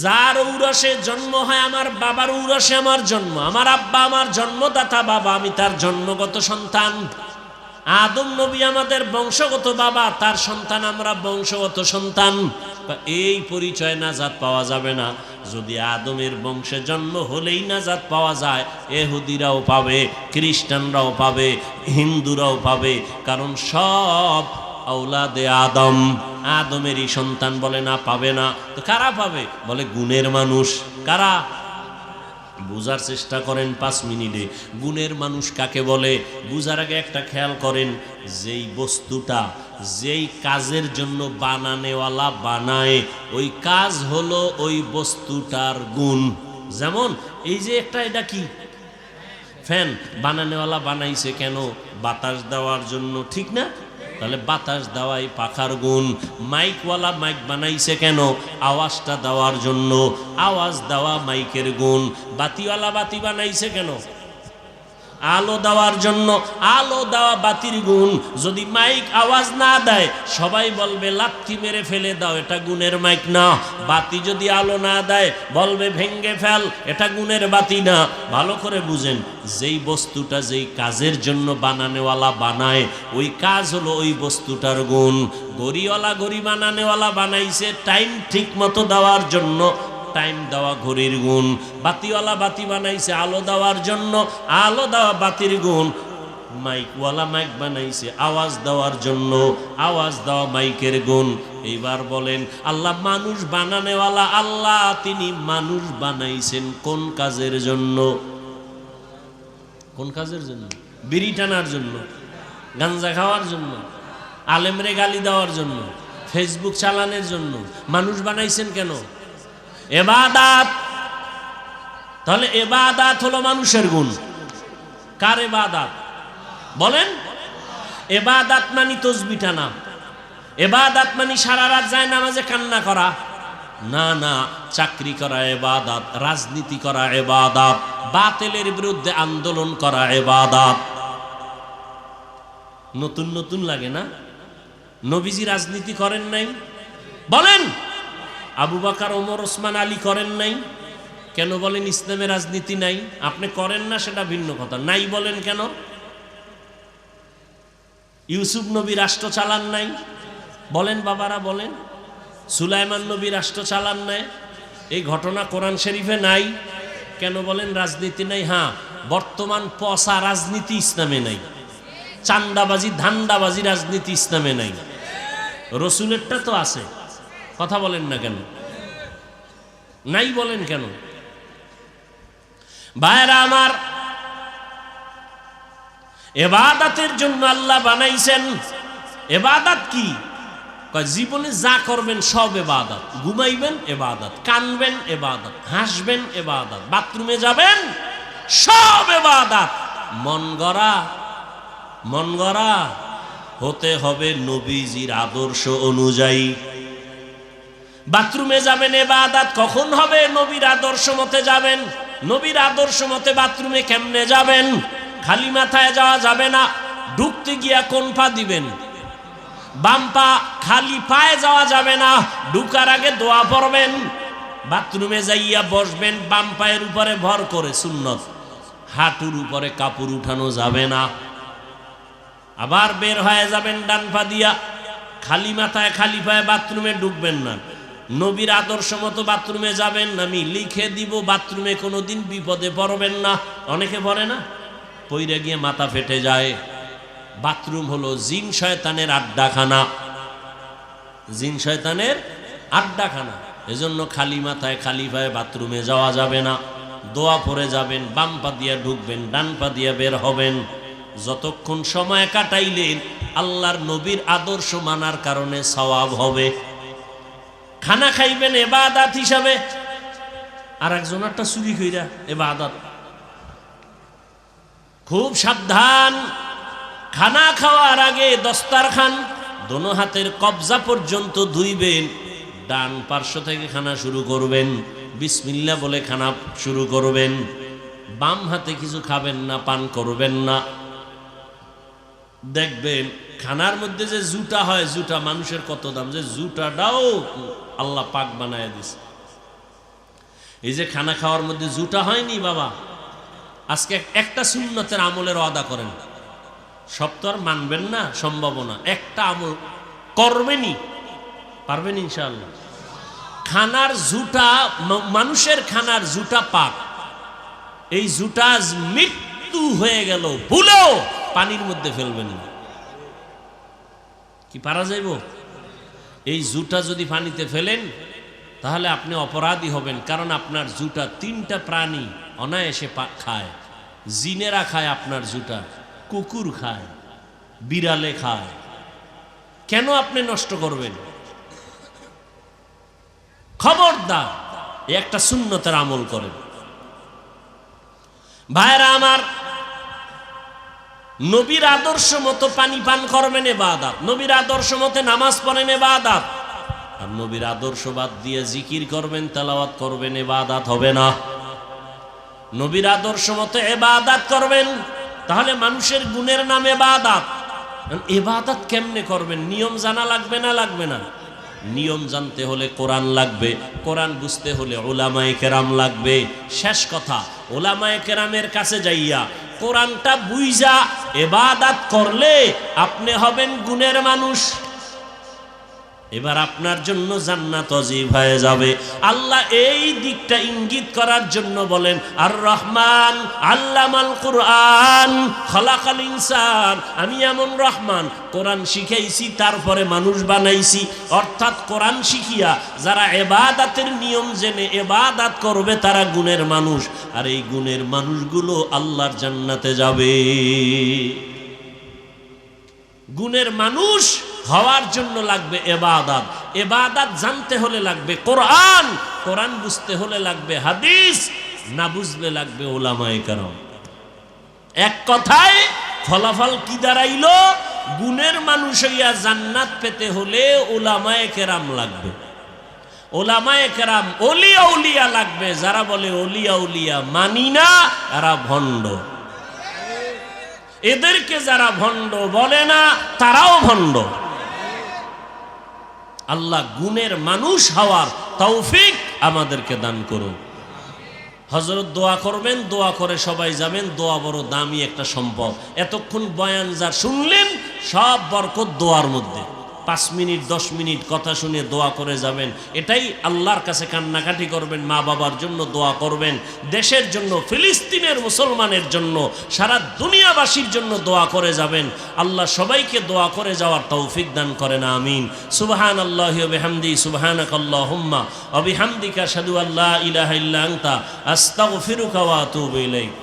যার ঔরসে জন্ম হয়, আমার বাবার ঔরসে আমার জন্ম, আমার আব্বা আমার জন্মদাতা বাবা, আমি তার জন্মগত সন্তান। আদম নবী আমাদের বংশগত বাবা, তার সন্তান আমরা বংশগত সন্তান। এই পরিচয় নাজাত পাওয়া যাবে না। যদি আদমের বংশে জন্ম হলেই নাজাত পাওয়া যায়, ইহুদিরাও পাবে, খ্রিস্টানরাও পাবে, হিন্দুরাও পাবে, কারণ সব আওলাদে আদম, আদমেরই সন্তান। বলে না পাবে না, তো কারা পাবে? বলে গুণের মানুষ। কারা? বুঝার চেষ্টা করেন 5 মিনিটে। গুণের মানুষ কাকে বলে বুঝার আগে একটা খেয়াল করেন, যেই বস্তুটা যেই কাজের জন্য বানানেওয়ালা বানায়, ওই কাজ হলো ওই বস্তুটার গুণ। যেমন এই যে একটা, এটা কি ফ্যান, বানানেওয়ালা বানাইছে কেন? বাতাস দেওয়ার জন্য, ঠিক না? তাহলে বাতাস দেওয়াই পাখার গুণ। মাইকওয়ালা মাইক বানাইছে কেন? আওয়াজটা দেওয়ার জন্য, আওয়াজ দেওয়া মাইকের গুণ। বাতিওয়ালা বাতি বানাইছে কেন? আলো দেওয়ার জন্য, আলো দেওয়া বাতির গুণ। যদি মাইক আওয়াজ না দেয় সবাই বলবে লাথি মেরে ফেলে দাও, এটা গুণের মাইক না। বাতি যদি আলো না দেয় বলবে ভেঙ্গে ফেল, এটা গুণের বাতি না। ভালো করে বুঝেন, যেই বস্তুটা যেই কাজের জন্য বানানেওয়ালা বানায়, ওই কাজ হলো ওই বস্তুটার গুণ। ঘড়িওয়ালা ঘড়ি বানানেওয়ালা বানাইছে টাইম ঠিক মতো দেওয়ার জন্য, টাইম দেওয়া ঘড়ির গুণ। বাতিওয়ালা বাতি বানাইছে আলো দেওয়ার জন্য, আলো দেওয়া বাতির গুণ। মাইকওয়ালা মাইক বানাইছে আওয়াজ দেওয়ার জন্য, আওয়াজ দেওয়া মাইকের গুণ। এইবার বলেন আল্লাহ মানুষ বানানেওয়ালা আল্লাহ, তিনি মানুষ বানাইছেন কোন কাজের জন্য? কোন কাজের জন্য? বিড়ি টানার জন্য, গাঞ্জা খাওয়ার জন্য, আলেমরে গালি দেওয়ার জন্য, ফেসবুক চালানোর জন্য মানুষ বানাইছেন কেন? ইবাদত। তাহলে ইবাদত হলো মানুষের গুণ। কার ইবাদত বলেন? ইবাদত মানে তাসবিহ টানা, ইবাদত মানে সারা রাত যায় নামাজে কান্না করা না, না। চাকরি করা ইবাদত, রাজনীতি করা ইবাদত, বাতিলের বিরুদ্ধে আন্দোলন করা ইবাদত। নতুন নতুন লাগে না? নবীজি রাজনীতি করেন নাই? বলেন আবু বকর, ওমর, ওসমান, আলী করেন নাই? কেন বলেন ইসলামে রাজনীতি নাই? আপনি করেন না সেটা ভিন্ন কথা, নাই বলেন কেন? ইউসুফ নবী রাষ্ট্র চালান নাই? বলেন বাবারা বলেন। সুলাইমান নবী রাষ্ট্র চালান নাই? এই ঘটনা কোরআন শরীফে নাই? কেন বলেন রাজনীতি নাই? হ্যাঁ, বর্তমান পচা রাজনীতি ইসলামে নাই, চান্দাবাজি ধান্দাবাজি রাজনীতি ইসলামে নাই। রসুলেরটা তো আছে, কথা বলেন না কেন? নাই বলেন কেন? ভাইরা আমার, ইবাদতের জন্য আল্লাহ বানাইছেন। ইবাদত কি? জীবনে যা করবেন সব ইবাদত। ঘুমাইবেন ইবাদত, কানবেন ইবাদত, হাসবেন ইবাদত, বাথরুমে যাবেন সব ইবাদত। মন গড়া হতে হবে নবীজির আদর্শ অনুযায়ী। বাথরুমে যাবেন ইবাদত কখন হবে? নবীর আদর্শ মতে যাবেন। নবীর আদর্শ মতে বাথরুমে কেমনে যাবেন? খালি মাথায় যাওয়া যাবে না। ঢুকতে গিয়া কোন পা দিবেন? বাম পা। খালি পায়ে যাওয়া যাবে না, ঢুকার আগে দোয়া পড়বেন। বাথরুমে যাইয়া বসবেন বাম পায়ের উপরে ভর করে, সুন্নত। হাঁটুর উপরে কাপড় উঠানো যাবে না। আবার বের হয়ে যাবেন ডান পা দিয়া। খালি মাথায় খালি পায়ে বাথরুমে ঢুকবেন না। নবীর আদর্শ মতো বাথরুমে যাবেন। আমি লিখে দিব, বাথরুমে কোনোদিন বিপদে পড়বেন না। অনেকে পড়ে না, পইরা গিয়ে মাথা ফেটে যায়। বাথরুম হলো জিন শয়তানের আড্ডাখানা, জিন শয়তানের আড্ডাখানা। এজন্য খালি মাথায় খালি পায়ে বাথরুমে যাওয়া যাবে না। দোয়া পড়ে যাবেন, বাম পা দিয়া ঢুকবেন, ডান পা দিয়া বের হবেন। যতক্ষণ সময় কাটাইলেন আল্লাহর নবীর আদর্শ মানার কারণে সওয়াব হবে। খানা খাইবেন ইবাদত হিসাবে, আর একজনেরটা চুরি কইরা ইবাদত। খুব সাবধান। খানা খাওয়ার আগে দস্তারখান দোনো হাতের কবজা পর্যন্ত ধুইবেন। ডান পার্শ্ব থেকে খানা শুরু করবেন, বিসমিল্লাহ বলে খানা শুরু করবেন। বাম হাতে কিছু খাবেন না, পান করবেন না। দেখবেন খানার মধ্যে যে জুটা হয়, জুটা মানুষের কত দাম, যে জুটাটাও আল্লাহ পাক বানায় দিছে। এই যে খানা খাওয়ার মধ্যে জুটা হয়নি বাবা, আজকে একটা সুন্নতের আমলের ওয়াদা করেন। সব তো আর মানবেন না, সম্ভাবনা। একটা আমল করবেনই, পারবেন ইনশাআল্লাহ। খানার জুটা, মানুষের খানার জুটা পাক। এই জুটা মৃত্যু হয়ে গেল, ভুলেও পানির মধ্যে ফেলবেন না। কি পারা যাইব? এই জুটা যদি পানিতে ফেলেন তাহলে আপনি অপরাধী হবেন। কারণ আপনার জুটা তিনটা প্রাণী অনায়াসে খায়। জিনেরা খায় আপনার জুটা, কুকুর খায়, বিড়ালে খায়। কেন আপনি নষ্ট করবেন? খবরদার, একটা সুন্নতের আমল করেন। ভাইরা আমার, নবীর আদর্শ মতো পানি পান করবেন ইবাদত, নবীর আদর্শ মতে নামাজ পড়েন ইবাদত। আর নবীর আদর্শ বাদ দিয়ে জিকির করবেন, তেলাওয়াত করবেন, ইবাদত হবে না। নবীর আদর্শ মতে ইবাদত করবেন, তাহলে মানুষের গুণের নাম ইবাদত। ইবাদত কেমনে করবেন? নিয়ম জানা লাগবে না? লাগবে না? নিয়ম জানতে হলে কোরআন লাগবে, কোরআন বুঝতে হলে উলামায়ে কেরাম লাগবে। শেষ কথা, উলামায়ে কেরামের কাছে যাইয়া কোরআনটা বুঝা ইবাদত করলে আপনি হবেন গুণের মানুষ। এবার আপনার জন্য জান্নাত অজীব হয়ে যাবে। আল্লাহ এই দিকটা ইঙ্গিত করার জন্য বলেন, আর রহমান আল্লামাল কুরআন খলাকাল ইনসান, আমি এমন রহমান, কোরআন শিখাইছি তারপরে মানুষ বানাইছি। অর্থাৎ কোরআন শিখিয়া যারা ইবাদতের নিয়ম জেনে ইবাদত করবে তারা গুণের মানুষ, আর এই গুণের মানুষগুলো আল্লাহর জান্নাতে যাবে। গুণের মানুষ হওয়ার জন্য লাগবে ইবাদত, ইবাদত জানতে হলে লাগবে কোরআন, কোরআন বুঝতে হলে লাগবে হাদিস, না বুঝলে লাগবে উলামায়ে কেরাম। এক কথায় ফলাফল কি দাঁড়াইলো? গুণের মানুষ হইয়া জান্নাত পেতে হলে উলামায়ে কেরাম লাগবে। উলামায়ে কেরাম ওলিয়া উলিয়া লাগবে। যারা বলে ওলিয়া উলিয়া মানি না, এরা ভণ্ড। এদেরকে যারা ভণ্ড বলে না, তারাও ভণ্ড। আল্লাহ গুণের মানুষ হওয়ার তৌফিক আমাদেরকে দান করুন। হযরত দোয়া করবেন, দোয়া করে সবাই যাবেন। দোয়া বড় দামি একটা সম্পদ। এতক্ষণ বয়ান যা শুনলেন সব বরকত দোয়ার মধ্যে। 5 মিনিট 10 মিনিট কথা শুনে দোয়া করে যাবেন, এটাই আল্লাহর কাছে কান্নাকাটি করবেন, মা বাবার জন্য দোয়া করবেন, দেশের জন্য, ফিলিস্তিনের মুসলমানের জন্য, সারা দুনিয়াবাসীর জন্য দোয়া করে যাবেন। আল্লাহ সবাইকে দোয়া করে যাওয়ার তৌফিক দান করেন, আমিন। সুবহানাল্লাহি ওয়া বিহামদিহি, সুবহানাকাল্লাহুম্মা ওয়া বিহামদিকা আশহাদু আল্লা ইলাহা ইল্লা আনতা আস্তাগফিরুকা ওয়া আতুবু ইলাইক।